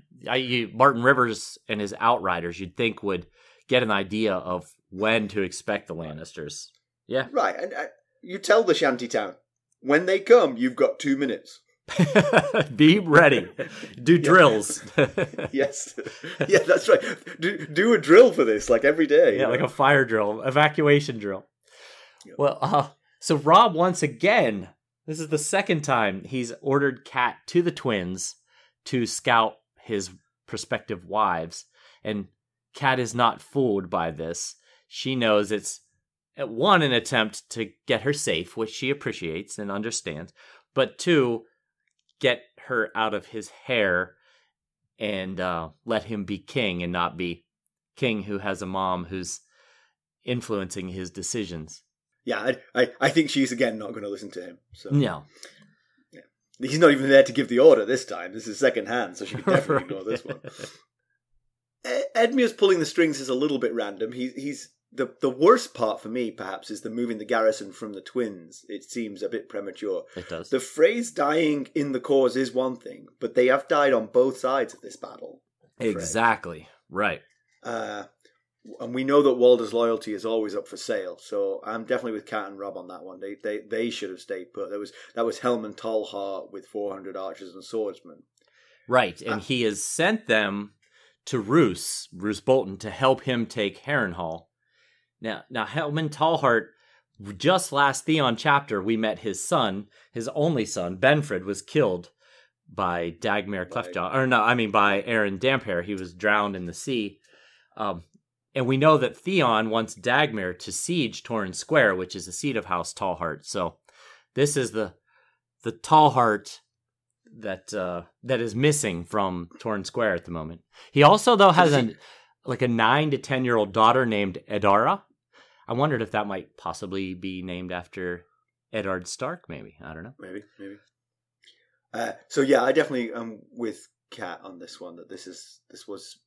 S2: Martyn Rivers and his outriders, you'd think, would get an idea of when to expect the Lannisters. Yeah.
S1: Right. And you tell the shanty town, when they come, you've got 2 minutes.
S2: Be ready. Do drills.
S1: Yes. Yeah, that's right. Do a drill for this, like every day.
S2: Yeah, like a fire drill, evacuation drill. Well, so Robb, once again, this is the second time he's ordered Kat to the Twins to scout his prospective wives. And Kat is not fooled by this. She knows it's, one, an attempt to get her safe, which she appreciates and understands, but two, get her out of his hair and let him be king and not be king who has a mom who's influencing his decisions.
S1: Yeah, I think she's, again, not going to listen to him. So.
S2: No.
S1: Yeah. He's not even there to give the order this time. This is second hand, so she can definitely ignore this one. Edmure's pulling the strings is a little bit random. He's the worst part for me, perhaps, is the moving the garrison from the Twins. It seems a bit premature.
S2: It does.
S1: The phrase dying in the cause is one thing, but they have died on both sides of this battle.
S2: Exactly. Right.
S1: And we know that Walder's loyalty is always up for sale, so I'm definitely with Kat and Robb on that one. They should have stayed put. That was Helm and Tallheart with 400 archers and swordsmen.
S2: Right, and he has sent them to Roose Bolton, to help him take Harrenhal. Now Helm and Tallheart, just last Theon chapter, we met his son, his only son, Benfred, was killed by Dagmar Cleftjaw, by Aaron Damphair. He was drowned in the sea. And we know that Theon wants Dagmar to siege Torrhen Square, which is the seat of House Tallheart. So this is the Tallheart that is missing from Torrhen Square at the moment. He also, though, has a 9 to 10-year-old daughter named Eddara. I wondered if that might possibly be named after Eddard Stark, maybe. I don't know.
S1: Maybe. So yeah, I definitely am with Kat on this one, that this was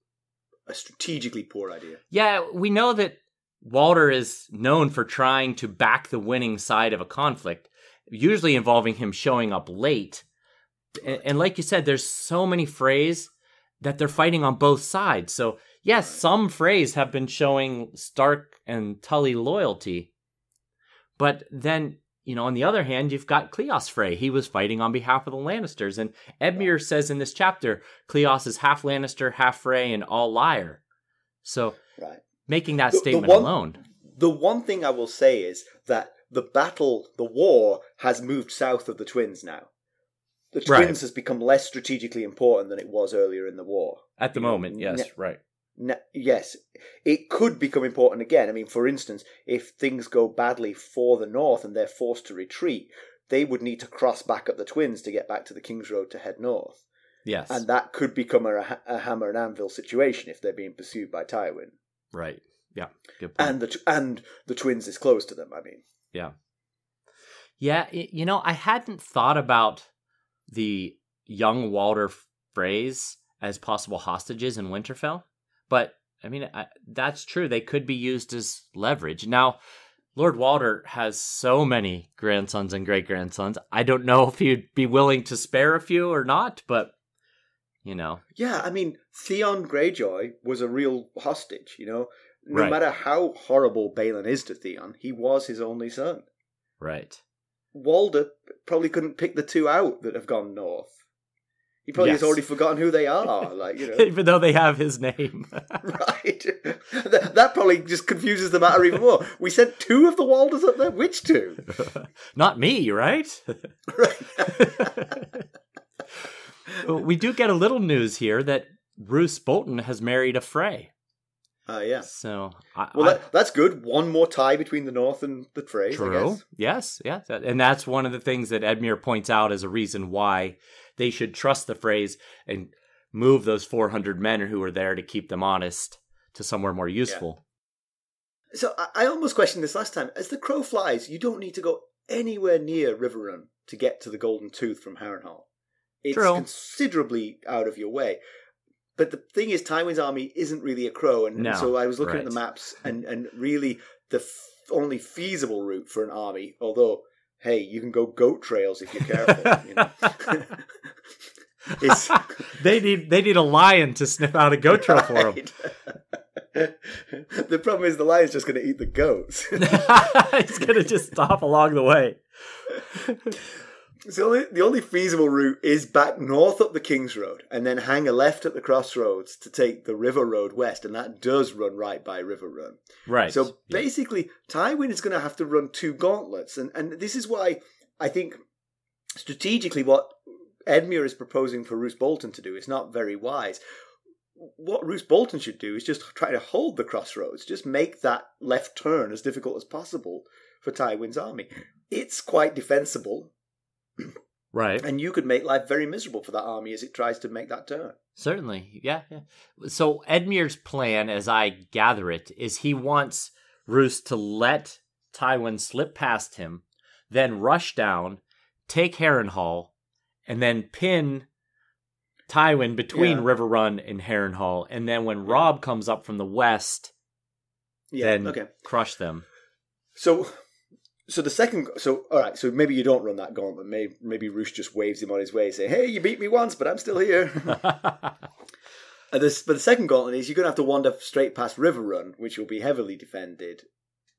S1: a strategically poor idea. Yeah,
S2: we know that Walder is known for trying to back the winning side of a conflict, usually involving him showing up late. And like you said, there's so many Freys that they're fighting on both sides. So yes, some Freys have been showing Stark and Tully loyalty. But then, on the other hand, you've got Cleos Frey. He was fighting on behalf of the Lannisters. And Edmure says in this chapter, Cleos is half Lannister, half Frey, and all liar. So making that statement alone.
S1: The one thing I will say is that the war has moved south of the Twins now. the Twins has become less strategically important than it was earlier in the war.
S2: At the moment, yes, right.
S1: Yes, it could become important again. I mean, for instance, if things go badly for the North and they're forced to retreat, they would need to cross back up the Twins to get back to the King's Road to head north.
S2: Yes.
S1: And that could become a hammer and anvil situation if they're being pursued by Tywin.
S2: Right. Yeah. Good point.
S1: And the Twins is close to them, I mean.
S2: Yeah. Yeah, I hadn't thought about the young Walder Freys as possible hostages in Winterfell, but I mean, that's true. They could be used as leverage. Now, Lord Walder has so many grandsons and great-grandsons. I don't know if he'd be willing to spare a few or not, but,
S1: Yeah, I mean, Theon Greyjoy was a real hostage, No
S2: right.
S1: matter how horrible Balon is to Theon, he was his only son.
S2: Right.
S1: Walder probably couldn't pick the two out that have gone north. He probably has already forgotten who they are,
S2: Even though they have his name.
S1: Right. That probably just confuses the matter even more. We sent 2 of the Walders up there? Which 2?
S2: Not me, right?
S1: Right.
S2: We do get a little news here that Roose Bolton has married a Frey.
S1: Yeah.
S2: So,
S1: that's good. One more tie between the North and the Freys,
S2: true.
S1: I
S2: Yes.
S1: guess.
S2: And that's one of the things that Edmure points out as a reason why they should trust the Freys and move those 400 men who are there to keep them honest to somewhere more useful.
S1: Yeah. So I almost questioned this last time. As the crow flies, you don't need to go anywhere near Riverrun to get to the Golden Tooth from Harrenhal. It's considerably out of your way. But the thing is, Tywin's army isn't really a crow, and so I was looking at the maps, and really the only feasible route for an army, although, hey, you can go goat trails if you're careful.
S2: They need a lion to sniff out a goat trail for them.
S1: The problem is the lion's just going to eat the goats.
S2: It's going to just stop along the way.
S1: So the only feasible route is back north up the King's Road and then hang a left at the crossroads to take the River Road west, and that does run right by Riverrun.
S2: Right.
S1: So basically, Tywin is going to have to run 2 gauntlets, and this is why I think strategically what Edmure is proposing for Roose Bolton to do is not very wise. What Roose Bolton should do is just try to hold the crossroads, just make that left turn as difficult as possible for Tywin's army. It's quite defensible.
S2: Right.
S1: And you could make life very miserable for that army as it tries to make that turn.
S2: Certainly, yeah. So Edmure's plan, as I gather it, is he wants Roose to let Tywin slip past him, then rush down, take Harrenhal, and then pin Tywin between Riverrun and Harrenhal, and then when Robb comes up from the west, then crush them.
S1: All right, so maybe you don't run that gauntlet. Maybe Roose just waves him on his way, saying, "Hey, you beat me once, but I'm still here." But the second gauntlet is you're going to have to wander straight past Riverrun, which will be heavily defended,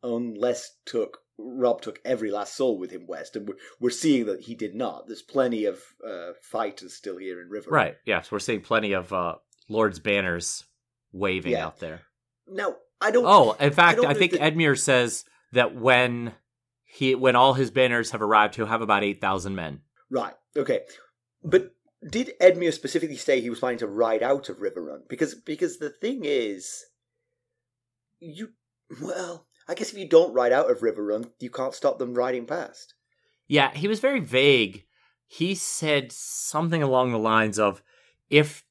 S1: unless Robb took every last soul with him west, and we're seeing that he did not. There's plenty of fighters still here in Riverrun.
S2: Right, yes, we're seeing plenty of Lord's banners waving out there.
S1: Now, I don't...
S2: Oh, in fact, I think Edmure says that when all his banners have arrived, he'll have about 8,000 men. Right, okay.
S1: But did Edmure specifically say he was planning to ride out of Riverrun? Because the thing is, I guess if you don't ride out of Riverrun, you can't stop them riding past.
S2: Yeah, he was very vague. He said something along the lines of, if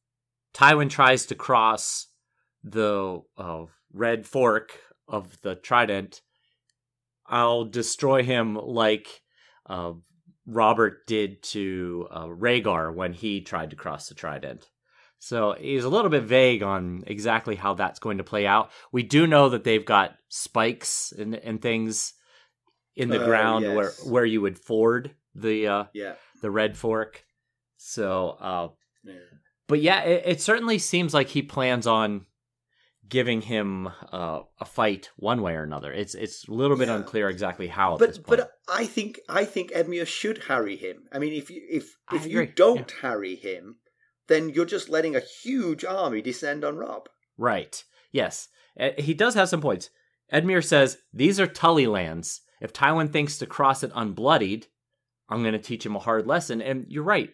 S2: Tywin tries to cross the red fork of the Trident, I'll destroy him like Robert did to Rhaegar when he tried to cross the Trident. So he's a little bit vague on exactly how that's going to play out. We do know that they've got spikes and things in the ground where you would ford the red fork. So, but it certainly seems like he plans on giving him a fight one way or another. It's a little bit unclear exactly how.
S1: But I think Edmure should harry him. I mean, if you don't harry him, then you're just letting a huge army descend on Robb.
S2: Right. Yes. He does have some points. Edmure says, these are Tully lands. If Tywin thinks to cross it unbloodied, I'm going to teach him a hard lesson. And you're right.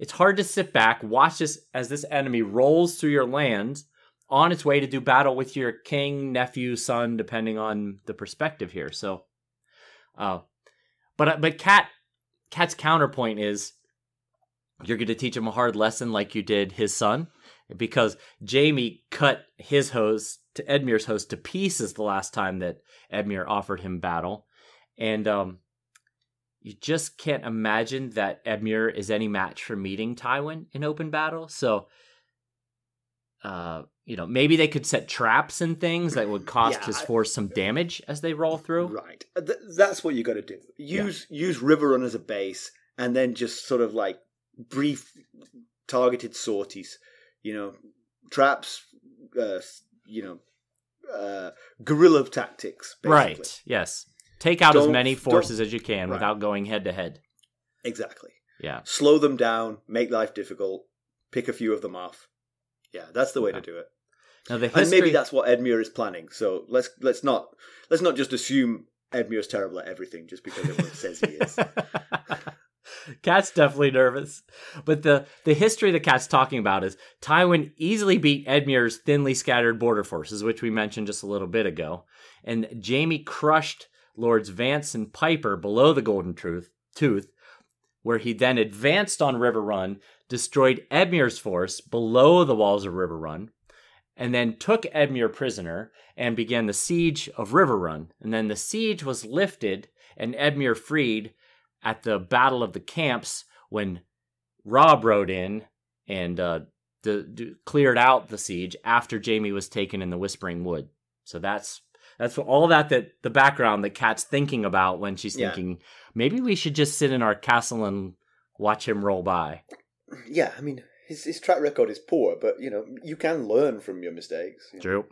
S2: it's hard to sit back, watch this as this enemy rolls through your lands on its way to do battle with your king, nephew, son, depending on the perspective here. So, but Cat's counterpoint is you're going to teach him a hard lesson like you did his son, because Jaime cut his host, to Edmure's host, to pieces the last time that Edmure offered him battle. And you just can't imagine that Edmure is any match for meeting Tywin in open battle. So, maybe they could set traps and things that would cost his force some damage as they roll through.
S1: Right. That's what you got to do. Use Riverrun as a base, and then just sort of like brief targeted sorties. Traps, guerrilla tactics, basically.
S2: Right, yes. Take out as many forces as you can without going head-to-head.
S1: Exactly.
S2: Yeah.
S1: Slow them down, make life difficult, pick a few of them off. Yeah, that's the way to do it.
S2: Now,
S1: and maybe that's what Edmure is planning. So let's not just assume Edmure's terrible at everything just because everyone says he is.
S2: Cat's definitely nervous. But the history that Cat's talking about is Tywin easily beat Edmure's thinly scattered border forces, which we mentioned just a little bit ago. And Jaime crushed Lords Vance and Piper below the Golden Tooth, where he then advanced on Riverrun, destroyed Edmure's force below the walls of Riverrun, and then took Edmure prisoner and began the siege of Riverrun. And then the siege was lifted and Edmure freed at the Battle of the Camps when Robb rode in and cleared out the siege after Jaime was taken in the Whispering Wood. So that's all that the background that Cat's thinking about when she's thinking, maybe we should just sit in our castle and watch him roll by.
S1: Yeah, I mean, his track record is poor, but, you can learn from your mistakes.
S2: True.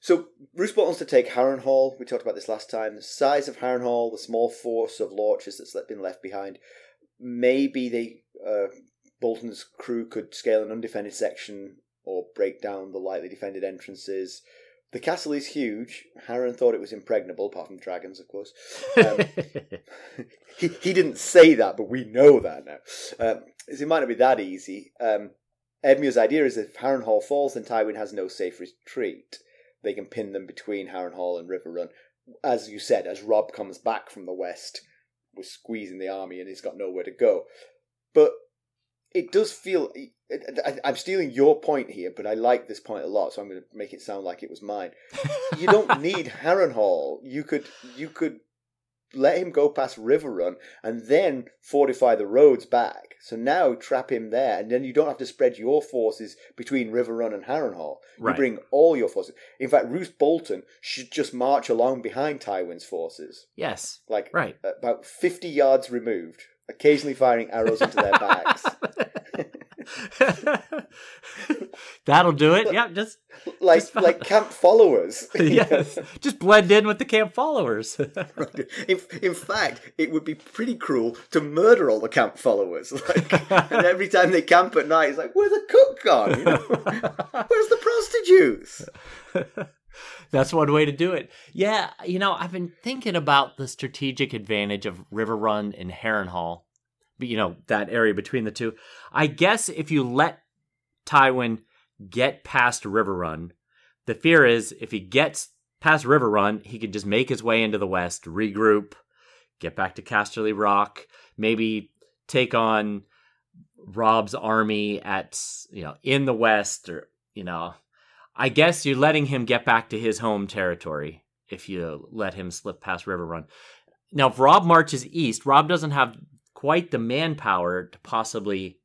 S1: So Roose Bolton's to take Harrenhal. We talked about this last time. The size of Harrenhal, the small force of Lorches that's been left behind. Maybe Bolton's crew could scale an undefended section or break down the lightly defended entrances. The castle is huge. Harren thought it was impregnable, apart from dragons, of course. He didn't say that, but we know that now. It might not be that easy. Edmure's idea is if Harrenhal falls, then Tywin has no safe retreat. They can pin them between Harrenhal and Riverrun. As you said, as Robb comes back from the west, we're squeezing the army and he's got nowhere to go. But it does feel... I'm stealing your point here, but I like this point a lot, so I'm going to make it sound like it was mine. You don't need Harrenhal. You could let him go past Riverrun and then fortify the roads back. So now trap him there, and then you don't have to spread your forces between Riverrun and Harrenhal. You bring all your forces. In fact, Roose Bolton should just march along behind Tywin's forces.
S2: Yes.
S1: About 50 yards removed, occasionally firing arrows into their backs.
S2: That'll do it. Yeah, just
S1: like camp followers.
S2: Yes, just blend in with the camp followers.
S1: In fact, it would be pretty cruel to murder all the camp followers. And every time they camp at night, it's like, where's the cook gone? Where's the prostitutes?
S2: That's one way to do it. Yeah, I've been thinking about the strategic advantage of Riverrun and Harrenhal. That area between the two. I guess if you let Tywin get past Riverrun, the fear is if he gets past Riverrun, he could just make his way into the west, regroup, get back to Casterly Rock, maybe take on Robb's army in the west, or I guess you're letting him get back to his home territory if you let him slip past Riverrun. Now, if Robb marches east, Robb doesn't have quite the manpower to possibly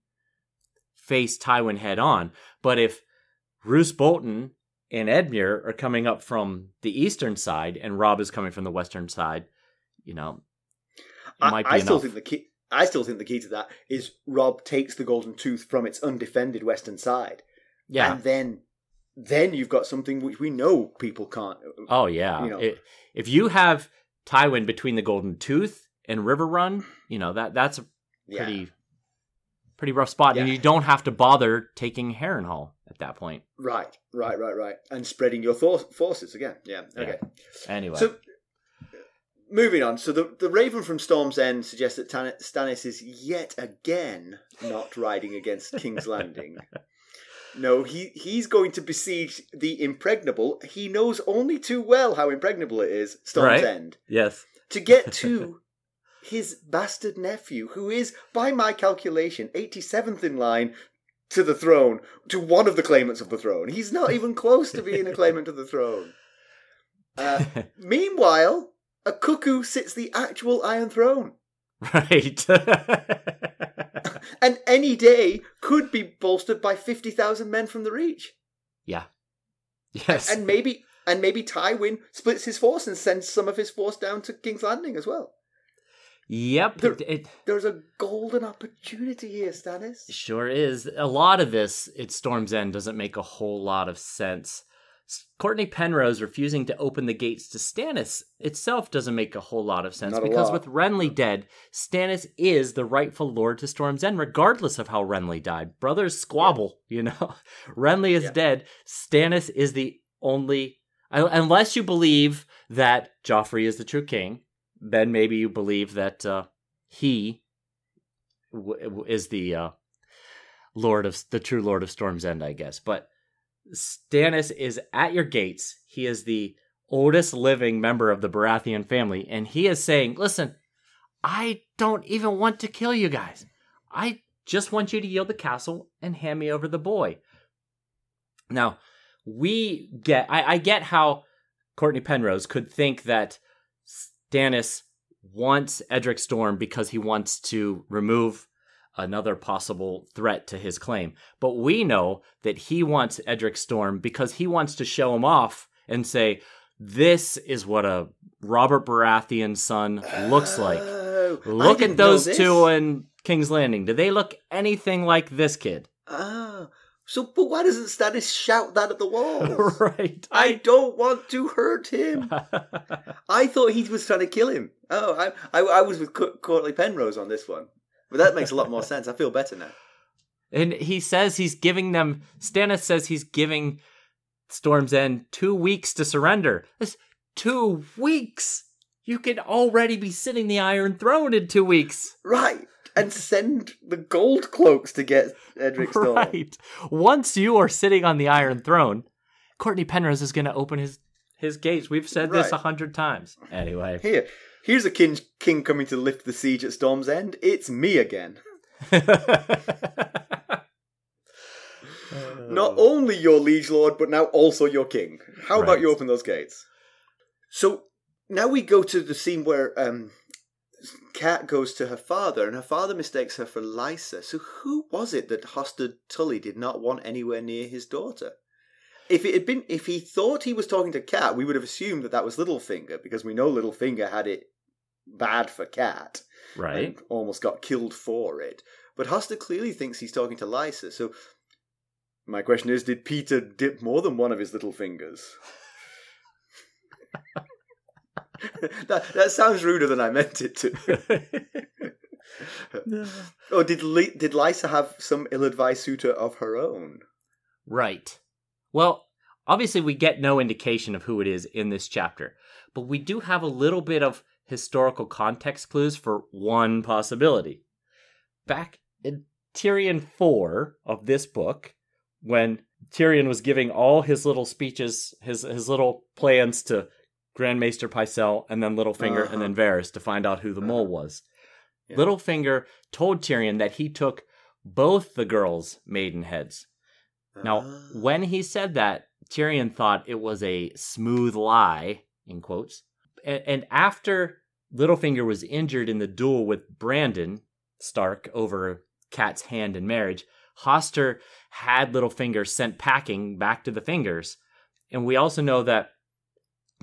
S2: face Tywin head on. But if Roose Bolton and Edmure are coming up from the eastern side and Robb is coming from the western side, it might be enough.
S1: I still think the key to that is Robb takes the Golden Tooth from its undefended western side. Yeah. And then you've got something which we know people can't.
S2: Oh, yeah. If you have Tywin between the Golden Tooth and Riverrun, that's a pretty rough spot, and you don't have to bother taking Harrenhal at that point.
S1: Right, and spreading your forces again. Yeah, okay.
S2: Yeah. Anyway,
S1: so moving on. So the Raven from Storm's End suggests that Stannis is yet again not riding against King's Landing. No, he's going to besiege the impregnable. He knows only too well how impregnable it is, Storm's End.
S2: Yes.
S1: To get to his bastard nephew, who is, by my calculation, 87th in line to the throne, to one of the claimants of the throne. He's not even close to being a claimant of the throne. Meanwhile, a cuckoo sits the actual Iron Throne.
S2: Right.
S1: And any day could be bolstered by 50,000 men from the Reach.
S2: Yeah. Yes.
S1: And maybe Tywin splits his force and sends some of his force down to King's Landing as well.
S2: Yep.
S1: There's a golden opportunity here, Stannis.
S2: Sure is. A lot of this at Storm's End doesn't make a whole lot of sense. Courtney Penrose refusing to open the gates to Stannis itself doesn't make a whole lot of sense, because with Renly dead, Stannis is the rightful lord to Storm's End, regardless of how Renly died. Brothers squabble, you know. Renly is dead. Stannis is the only... Unless you believe that Joffrey is the true king, then maybe you believe that he is the true lord of Storm's End, I guess. But Stannis is at your gates. He is the oldest living member of the Baratheon family, and he is saying, listen, I don't even want to kill you guys. I just want you to yield the castle and hand me over the boy. Now, I get how Courtney Penrose could think that Stannis wants Edric Storm because he wants to remove another possible threat to his claim. But we know that he wants Edric Storm because he wants to show him off and say, this is what a Robert Baratheon son looks like. Look at those two in King's Landing. Do they look anything like this kid?
S1: But why doesn't Stannis shout that at the walls?
S2: Right.
S1: I don't want to hurt him. I thought he was trying to kill him. Oh, I was with Courtney Penrose on this one. But that makes a lot more sense. I feel better now.
S2: And he says Stannis says he's giving Storm's End 2 weeks to surrender. That's 2 weeks. You could already be sitting the Iron Throne in 2 weeks.
S1: Right. And send the gold cloaks to get Edric Storm.
S2: Right. Once you are sitting on the Iron Throne, Courtney Penrose is going to open his gates. We've said this 100 times. Anyway. Here's a king coming to lift the siege at Storm's End. It's me again. Not only your liege lord, but now also your king. How about you open those gates? So now we go to the scene where Cat goes to her father, and her father mistakes her for Lysa. So who was it that Hoster Tully did not want anywhere near his daughter? If he thought he was talking to Cat, we would have assumed that was Littlefinger, because we know Littlefinger had it bad for Cat, right?
S1: And almost got killed for it. But Hoster clearly thinks he's talking to Lysa. So my question is, did Peter dip more than one of his little fingers? that sounds ruder than I meant it to. Or did Lysa have some ill-advised suitor of her own?
S2: Right. Well, obviously we get no indication of who it is in this chapter, but we do have a little bit of historical context clues for one possibility. Back in Tyrion 4 of this book, when Tyrion was giving all his little speeches, his little plans to Grand Maester Pycelle and then Littlefinger and then Varys to find out who the mole was. Yeah. Littlefinger told Tyrion that he took both the girls' maidenheads. Now, when he said that, Tyrion thought it was a smooth lie, in quotes. And after Littlefinger was injured in the duel with Brandon Stark over Cat's hand in marriage, Hoster had Littlefinger sent packing back to the Fingers. And we also know that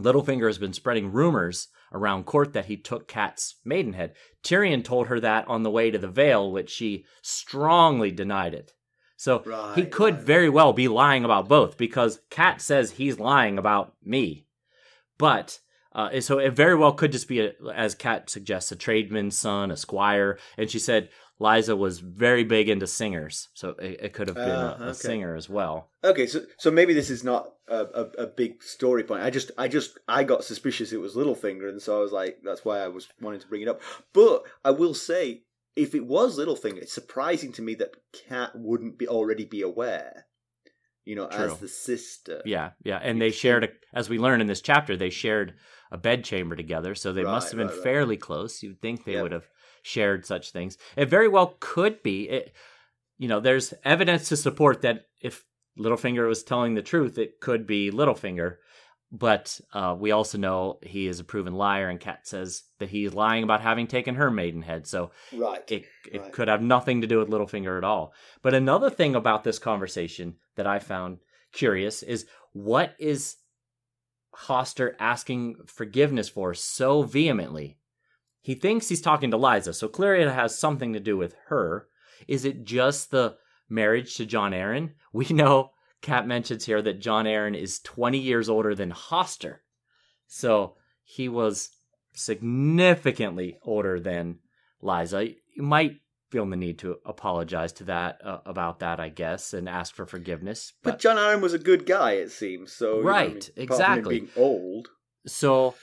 S2: Littlefinger has been spreading rumors around court that he took Cat's maidenhead. Tyrion told her that on the way to the Vale, which she strongly denied it. So he could very well be lying about both, because Cat says he's lying about me. But So it very well could just be, as Kat suggests, a tradesman's son, a squire. And she said Lysa was very big into singers, so it could have been a singer as well.
S1: Okay, so maybe this is not a big story point. I got suspicious it was Littlefinger, and so I was like, that's why I was wanting to bring it up. But I will say, if it was Littlefinger, it's surprising to me that Kat wouldn't already be aware. True. As the sister.
S2: Yeah, and they shared, as we learn in this chapter, they shared a bedchamber together, so they must have been fairly close. You'd think they would have shared such things. It very well could be. There's evidence to support that if Littlefinger was telling the truth, it could be Littlefinger. But we also know he is a proven liar, and Kat says that he's lying about having taken her maidenhead. So it could have nothing to do with Littlefinger at all. But another thing about this conversation that I found curious is, what is Hoster asking forgiveness for so vehemently? He thinks he's talking to Lysa, so clearly it has something to do with her. Is it just the marriage to Jon Arryn? We know Kat mentions here that Jon Arryn is 20 years older than Hoster. So he was significantly older than Lysa. You might feel the need to apologize to that about that, I guess, and ask for forgiveness.
S1: But Jon Arryn was a good guy, it seems. So
S2: exactly.
S1: Apart from him being old.
S2: So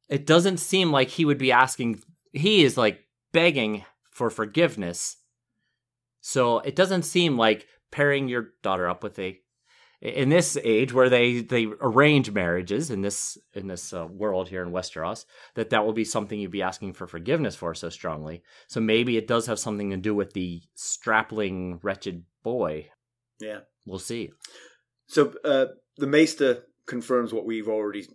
S2: it doesn't seem like he would be asking. He is like begging for forgiveness. So it doesn't seem like pairing your daughter up with in this age where they arrange marriages in this world here in Westeros, that will be something you'd be asking for forgiveness for so strongly. So maybe it does have something to do with the strapling, wretched boy.
S1: Yeah.
S2: We'll see.
S1: So the Maester confirms what we've already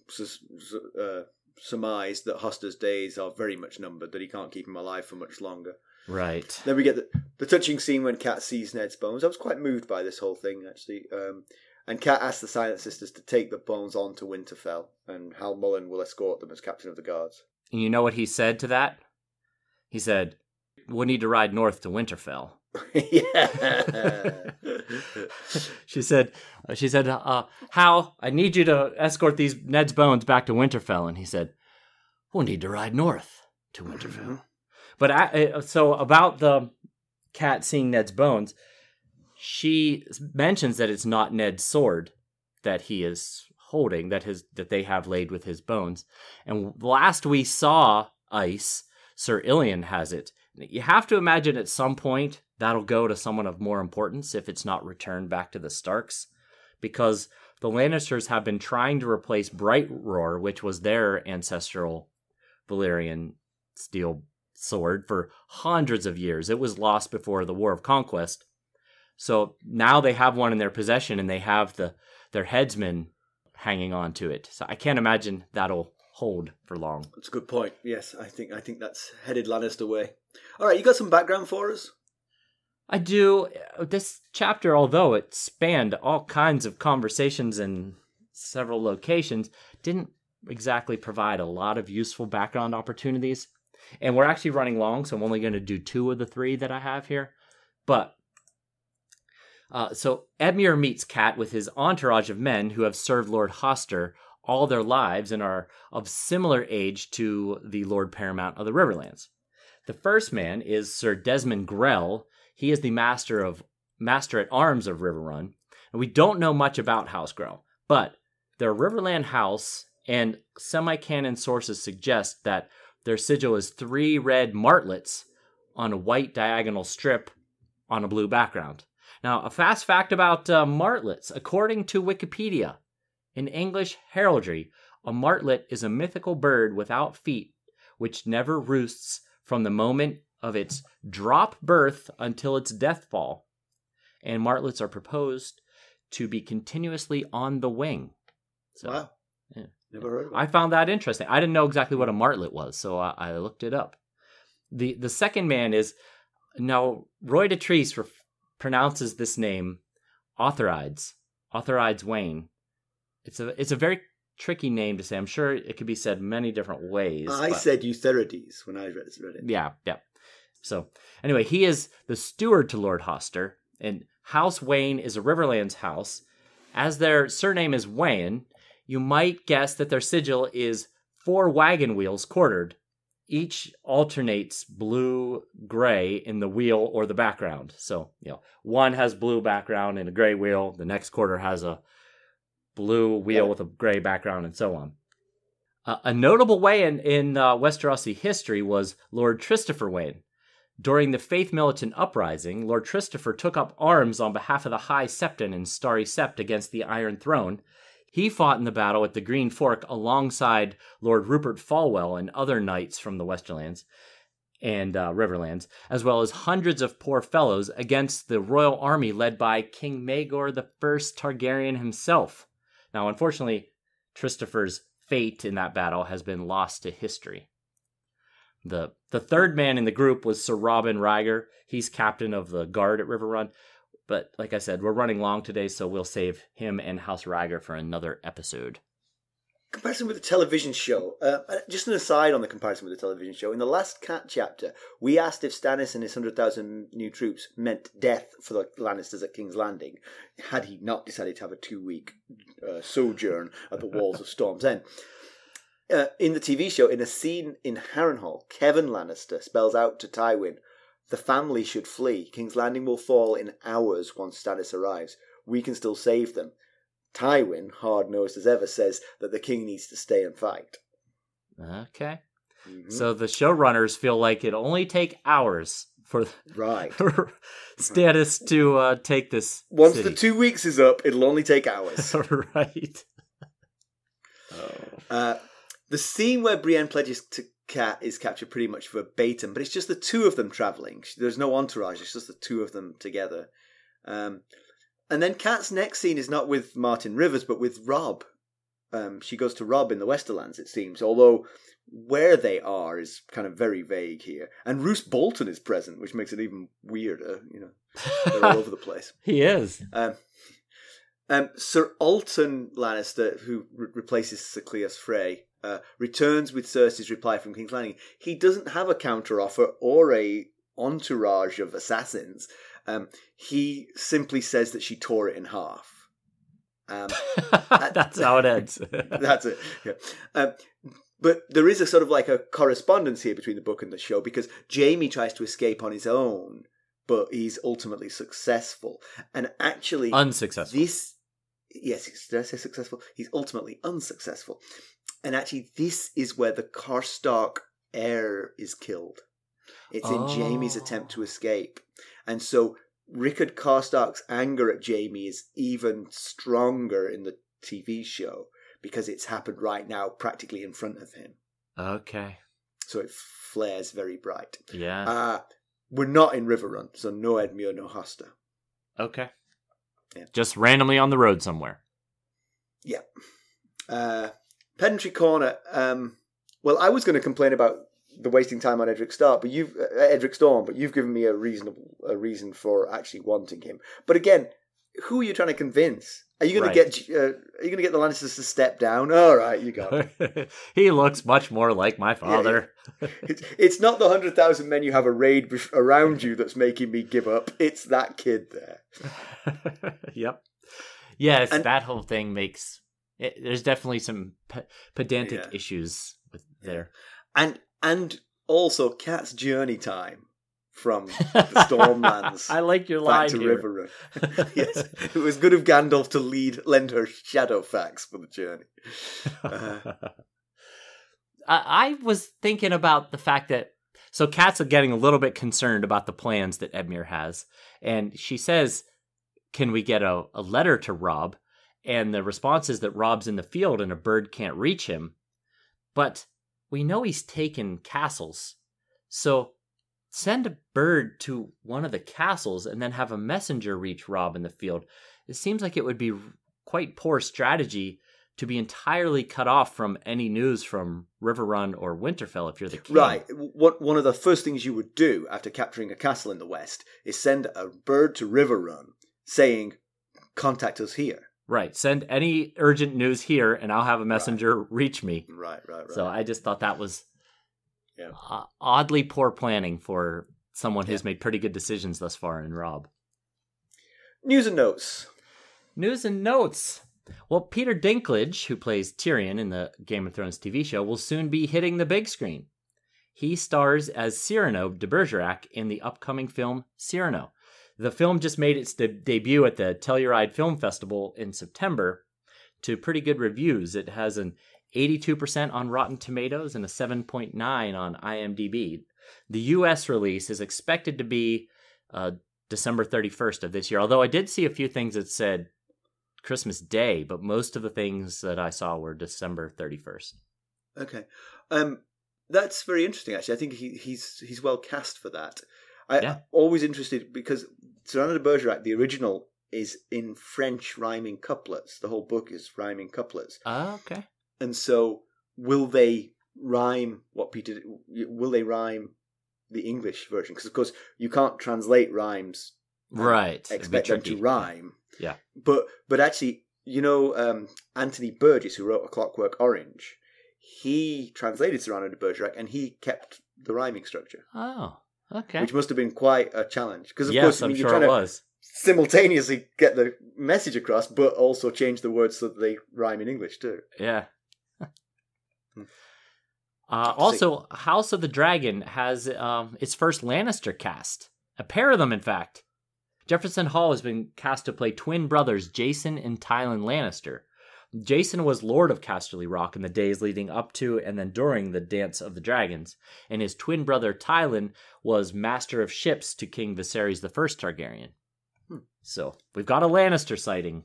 S1: surmised, that Hoster's days are very much numbered, that he can't keep him alive for much longer.
S2: Right.
S1: Then we get the touching scene when Kat sees Ned's bones. I was quite moved by this whole thing, actually. And Kat asks the Silent Sisters to take the bones on to Winterfell, and Hal Mullen will escort them as captain of the guards.
S2: And you know what he said to that? He said, "We'll need to ride north to Winterfell."
S1: Yeah.
S2: She said, "Hal, I need you to escort these Ned's bones back to Winterfell." And he said, "We'll need to ride north to Winterfell." Mm-hmm. But so about the Kat seeing Ned's bones, she mentions that it's not Ned's sword that he is holding, that they have laid with his bones. And last we saw Ice, Sir Illian has it. You have to imagine at some point that'll go to someone of more importance if it's not returned back to the Starks, because the Lannisters have been trying to replace Bright Roar, which was their ancestral Valyrian steel sword, for hundreds of years. It was lost before the War of Conquest. So now they have one in their possession, and they have their headsman hanging on to it. So I can't imagine that'll hold for long.
S1: That's a good point. Yes, I think that's headed Lannister way. All right, you got some background for us?
S2: I do. This chapter, although it spanned all kinds of conversations in several locations, didn't exactly provide a lot of useful background opportunities. And we're actually running long, so I'm only going to do 2 of the 3 that I have here. But, so Edmure meets Kat with his entourage of men who have served Lord Hoster all their lives and are of similar age to the Lord Paramount of the Riverlands. The first man is Sir Desmond Grell. He is the master at arms of Riverrun. And we don't know much about House Grell, but their Riverland house and semi-canon sources suggest that their sigil is 3 red martlets on a white diagonal strip on a blue background. Now, a fast fact about martlets. According to Wikipedia, in English heraldry, a martlet is a mythical bird without feet, which never roosts from the moment of its drop birth until its death fall. And martlets are proposed to be continuously on the wing. So,
S1: wow.
S2: Yeah.
S1: Never heard of it.
S2: I found that interesting. I didn't know exactly what a martlet was, so I looked it up. The second man is, now Roy Dotrice pronounces this name Authorides Wayne. It's a very tricky name to say. I'm sure it could be said many different ways.
S1: I said Eutherides when I read it.
S2: Yeah. So anyway, he is the steward to Lord Hoster, and House Wayne is a Riverlands house. As their surname is Wayne, you might guess that their sigil is 4 wagon wheels quartered. Each alternates blue-gray in the wheel or the background. So, one has blue background and a gray wheel. The next quarter has a blue wheel with a gray background, and so on. A notable Wayne in Westerosi history was Lord Christopher Wayne. During the Faith Militant Uprising, Lord Christopher took up arms on behalf of the High Septon and Starry Sept against the Iron Throne. He fought in the battle at the Green Fork alongside Lord Rupert Falwell and other knights from the Westerlands and Riverlands, as well as hundreds of poor fellows against the royal army led by King Maegor I Targaryen himself. Now, unfortunately, Christopher's fate in that battle has been lost to history. The third man in the group was Sir Robin Ryger. He's captain of the guard at Riverrun. But like I said, we're running long today, so we'll save him and House Ryger for another episode.
S1: Comparison with the television show. Just an aside on the comparison with the television show. In the last Cat chapter, we asked if Stannis and his 100,000 new troops meant death for the Lannisters at King's Landing, had he not decided to have a 2-week sojourn at the walls of Storm's End. In the TV show, in a scene in Harrenhal, Kevin Lannister spells out to Tywin, "The family should flee. King's Landing will fall in hours once Stannis arrives. We can still save them." Tywin, hard-nosed as ever, says that the king needs to stay and fight.
S2: Okay.
S1: Mm-hmm.
S2: So the showrunners feel like it'll only take hours for Stannis to take this
S1: Once
S2: city.
S1: the 2 weeks is up, it'll only take hours.
S2: Right.
S1: The scene where Brienne pledges to Cat is captured pretty much verbatim, but it's just the two of them travelling. There's no entourage, it's just the two of them together. And then Cat's next scene is not with Martyn Rivers, but with Robb. She goes to Robb in the Westerlands, it seems, although where they are is kind of very vague here. And Roose Bolton is present, which makes it even weirder. They're all over the place.
S2: He is.
S1: Sir Alton Lannister, who replaces Sir Cleos Frey, returns with Cersei's reply from King's Landing. He doesn't have a counteroffer or a entourage of assassins. He simply says that she tore it in half.
S2: That's how it ends.
S1: That's it. Yeah. But there is a sort of like a correspondence here between the book and the show, because Jaime tries to escape on his own, but he's ultimately successful. And actually...
S2: Unsuccessful.
S1: Yes, did I say successful? He's ultimately unsuccessful. And actually, this is where the Karstark heir is killed. It's in Jaime's attempt to escape. And so Rickard Karstark's anger at Jaime is even stronger in the TV show, because it's happened right now, practically in front of him.
S2: Okay.
S1: So it flares very bright.
S2: Yeah.
S1: We're not in Riverrun, so no Edmure, no Hosta.
S2: Okay.
S1: Yeah.
S2: Just randomly on the road somewhere.
S1: Yeah. Pedantry Corner. Well, I was going to complain about the wasting time on Edric Storm, but you've given me a reason for actually wanting him. But again, who are you trying to convince? Are you going to get the Lannisters to step down? All right, you got it.
S2: He looks much more like my father.
S1: Yeah. It's not the 100,000 men you have arrayed around you that's making me give up. It's that kid there.
S2: Yep. Yes, that whole thing makes it, there's definitely some pedantic issues there.
S1: And also Cat's journey time from the Stormlands.
S2: I like your line
S1: back to
S2: here.
S1: Riverrun. Yes, it was good of Gandalf to lend her shadow facts for the journey.
S2: I was thinking about the fact that Cat's getting a little bit concerned about the plans that Edmure has, and she says, "Can we get a letter to Robb?" And the response is that Robb's in the field and a bird can't reach him. But we know he's taken castles, so send a bird to one of the castles and then have a messenger reach Robb in the field. It seems like it would be quite poor strategy to be entirely cut off from any news from Riverrun or Winterfell if you're the king.
S1: Right. One of the first things you would do after capturing a castle in the west is send a bird to Riverrun saying, "Contact us here."
S2: Right. Send any urgent news here and I'll have a messenger reach me.
S1: Right.
S2: So I just thought that was oddly poor planning for someone who's made pretty good decisions thus far in Robb.
S1: News and notes.
S2: Well, Peter Dinklage, who plays Tyrion in the Game of Thrones TV show, will soon be hitting the big screen. He stars as Cyrano de Bergerac in the upcoming film Cyrano. The film just made its debut at the Telluride Film Festival in September to pretty good reviews. It has an 82% on Rotten Tomatoes and a 7.9 on IMDb. The U.S. release is expected to be December 31st of this year, although I did see a few things that said Christmas Day, but most of the things that I saw were December 31st.
S1: Okay. That's very interesting, actually. I think he's well cast for that. I'm always interested because Cyrano de Bergerac, the original, is in French rhyming couplets. The whole book is rhyming couplets.
S2: Oh, okay.
S1: And so will they rhyme will they rhyme the English version? Because, of course, you can't translate rhymes.
S2: Right.
S1: Expect them to rhyme.
S2: Yeah.
S1: But actually, Anthony Burgess, who wrote A Clockwork Orange, he translated Cyrano de Bergerac and he kept the rhyming structure.
S2: Oh, okay.
S1: Which must have been quite a challenge. Because, of
S2: yes,
S1: course,
S2: I'm
S1: you're
S2: sure
S1: trying
S2: it
S1: to
S2: was.
S1: Simultaneously get the message across, but also change the words so that they rhyme in English too.
S2: Yeah. Also, House of the Dragon has its first Lannister cast. A pair of them, in fact. Jefferson Hall has been cast to play twin brothers Jason and Tywin Lannister. Jason was Lord of Casterly Rock in the days leading up to and then during the Dance of the Dragons, and his twin brother Tywin was Master of Ships to King Viserys I Targaryen. So, we've got a Lannister sighting.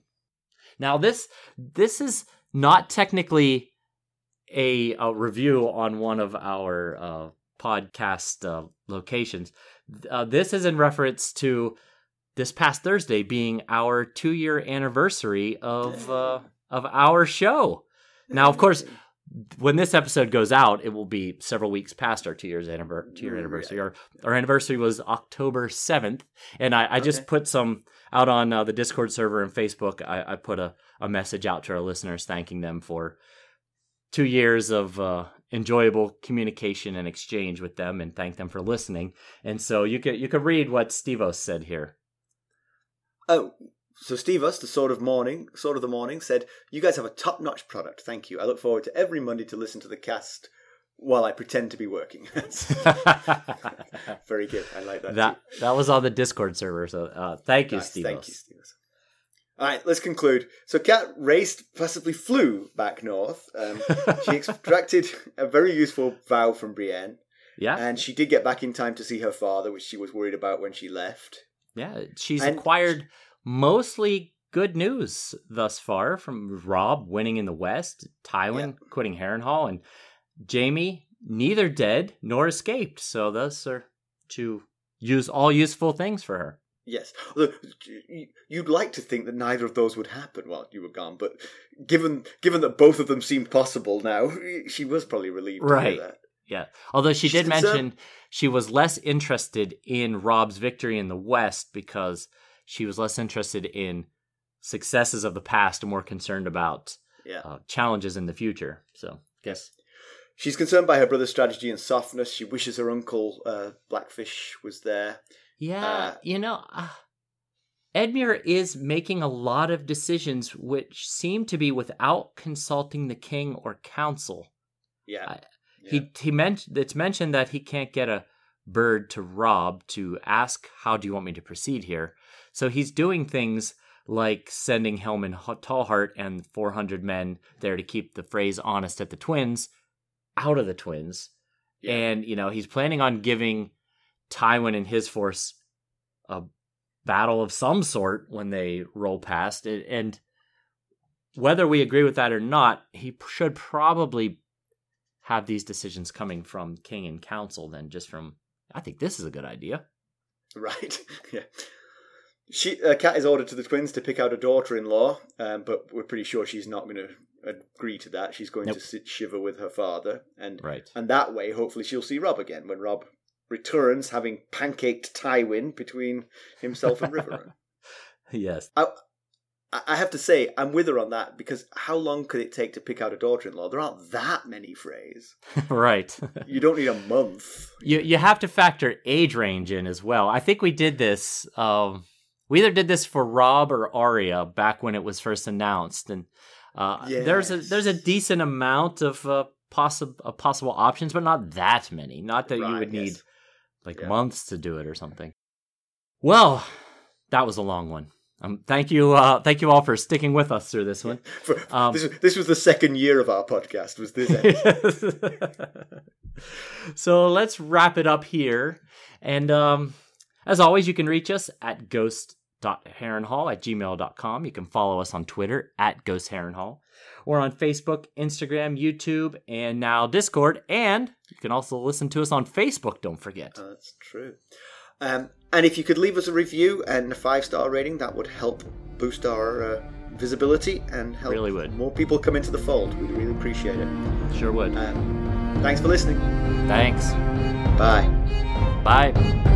S2: Now, this is not technically a review on one of our podcast locations. This is in reference to this past Thursday being our 2-year anniversary of our show. Now, of course, when this episode goes out, it will be several weeks past our 2-year anniversary. Our anniversary was October 7th, and I just put some out on the Discord server and Facebook. I put a message out to our listeners thanking them for 2 years of enjoyable communication and exchange with them, and thank them for listening. And so you could read what Stevos said here.
S1: Oh, so Stevos, the Sword of the Morning, said, "You guys have a top-notch product. Thank you. I look forward to every Monday to listen to the cast while I pretend to be working." Very good. I like that.
S2: That was on the Discord server. So thank you, Stevos.
S1: Thank you, Stevos. All right, let's conclude. So Cat raced, possibly flew back north. She extracted a very useful vow from Brienne.
S2: Yeah.
S1: And she did get back in time to see her father, which she was worried about when she left.
S2: Yeah, she's acquired mostly good news thus far, from Robb winning in the West, Tywin quitting Harrenhal, and Jaime neither dead nor escaped. So those are all useful things for her.
S1: Yes. You'd like to think that neither of those would happen while you were gone, but given that both of them seem possible now, she was probably relieved to hear that.
S2: Yeah. Although she did mention she was less interested in Robb's victory in the West because she was less interested in successes of the past and more concerned about challenges in the future. So, yes.
S1: She's concerned by her brother's strategy and softness. She wishes her uncle Blackfish was there.
S2: Yeah, Edmure is making a lot of decisions which seem to be without consulting the king or council.
S1: Yeah.
S2: It's mentioned that he can't get a bird to Robb to ask, how do you want me to proceed here? So he's doing things like sending Helman Tallheart and 400 men there to keep the phrase honest at the Twins out of the Twins. Yeah. And, he's planning on giving Tywin and his force a battle of some sort when they roll past it. And whether we agree with that or not, he should probably have these decisions coming from king and council than just from, I think this is a good idea.
S1: Right. Yeah. Kat is ordered to the Twins to pick out a daughter-in-law, but we're pretty sure she's not going to agree to that. She's going to sit shiver with her father. And that way, hopefully, she'll see Robb again when Robb returns, having pancaked Tywin between himself and Riverrun.
S2: Yes.
S1: I have to say, I'm with her on that, because how long could it take to pick out a daughter-in-law? There aren't that many Freys.
S2: Right.
S1: You don't need a month.
S2: You have to factor age range in as well. I think we did this We either did this for Robb or Arya back when it was first announced, and there's a decent amount of possible options, but not that many. Not that you would need months to do it or something. Well, that was a long one. Thank you all for sticking with us through this one.
S1: This was the second year of our podcast. Was this episode?
S2: So let's wrap it up here. And as always, you can reach us at ghost.harrenhal@gmail.com. You can follow us on Twitter at @ghostharrenhal. We're on Facebook, Instagram, YouTube, and now Discord. And you can also listen to us on Facebook, don't forget.
S1: That's true. And if you could leave us a review and a 5-star rating, that would help boost our visibility and help more people come into the fold. We'd really appreciate it.
S2: Sure would.
S1: Thanks for listening.
S2: Thanks.
S1: Bye.
S2: Bye.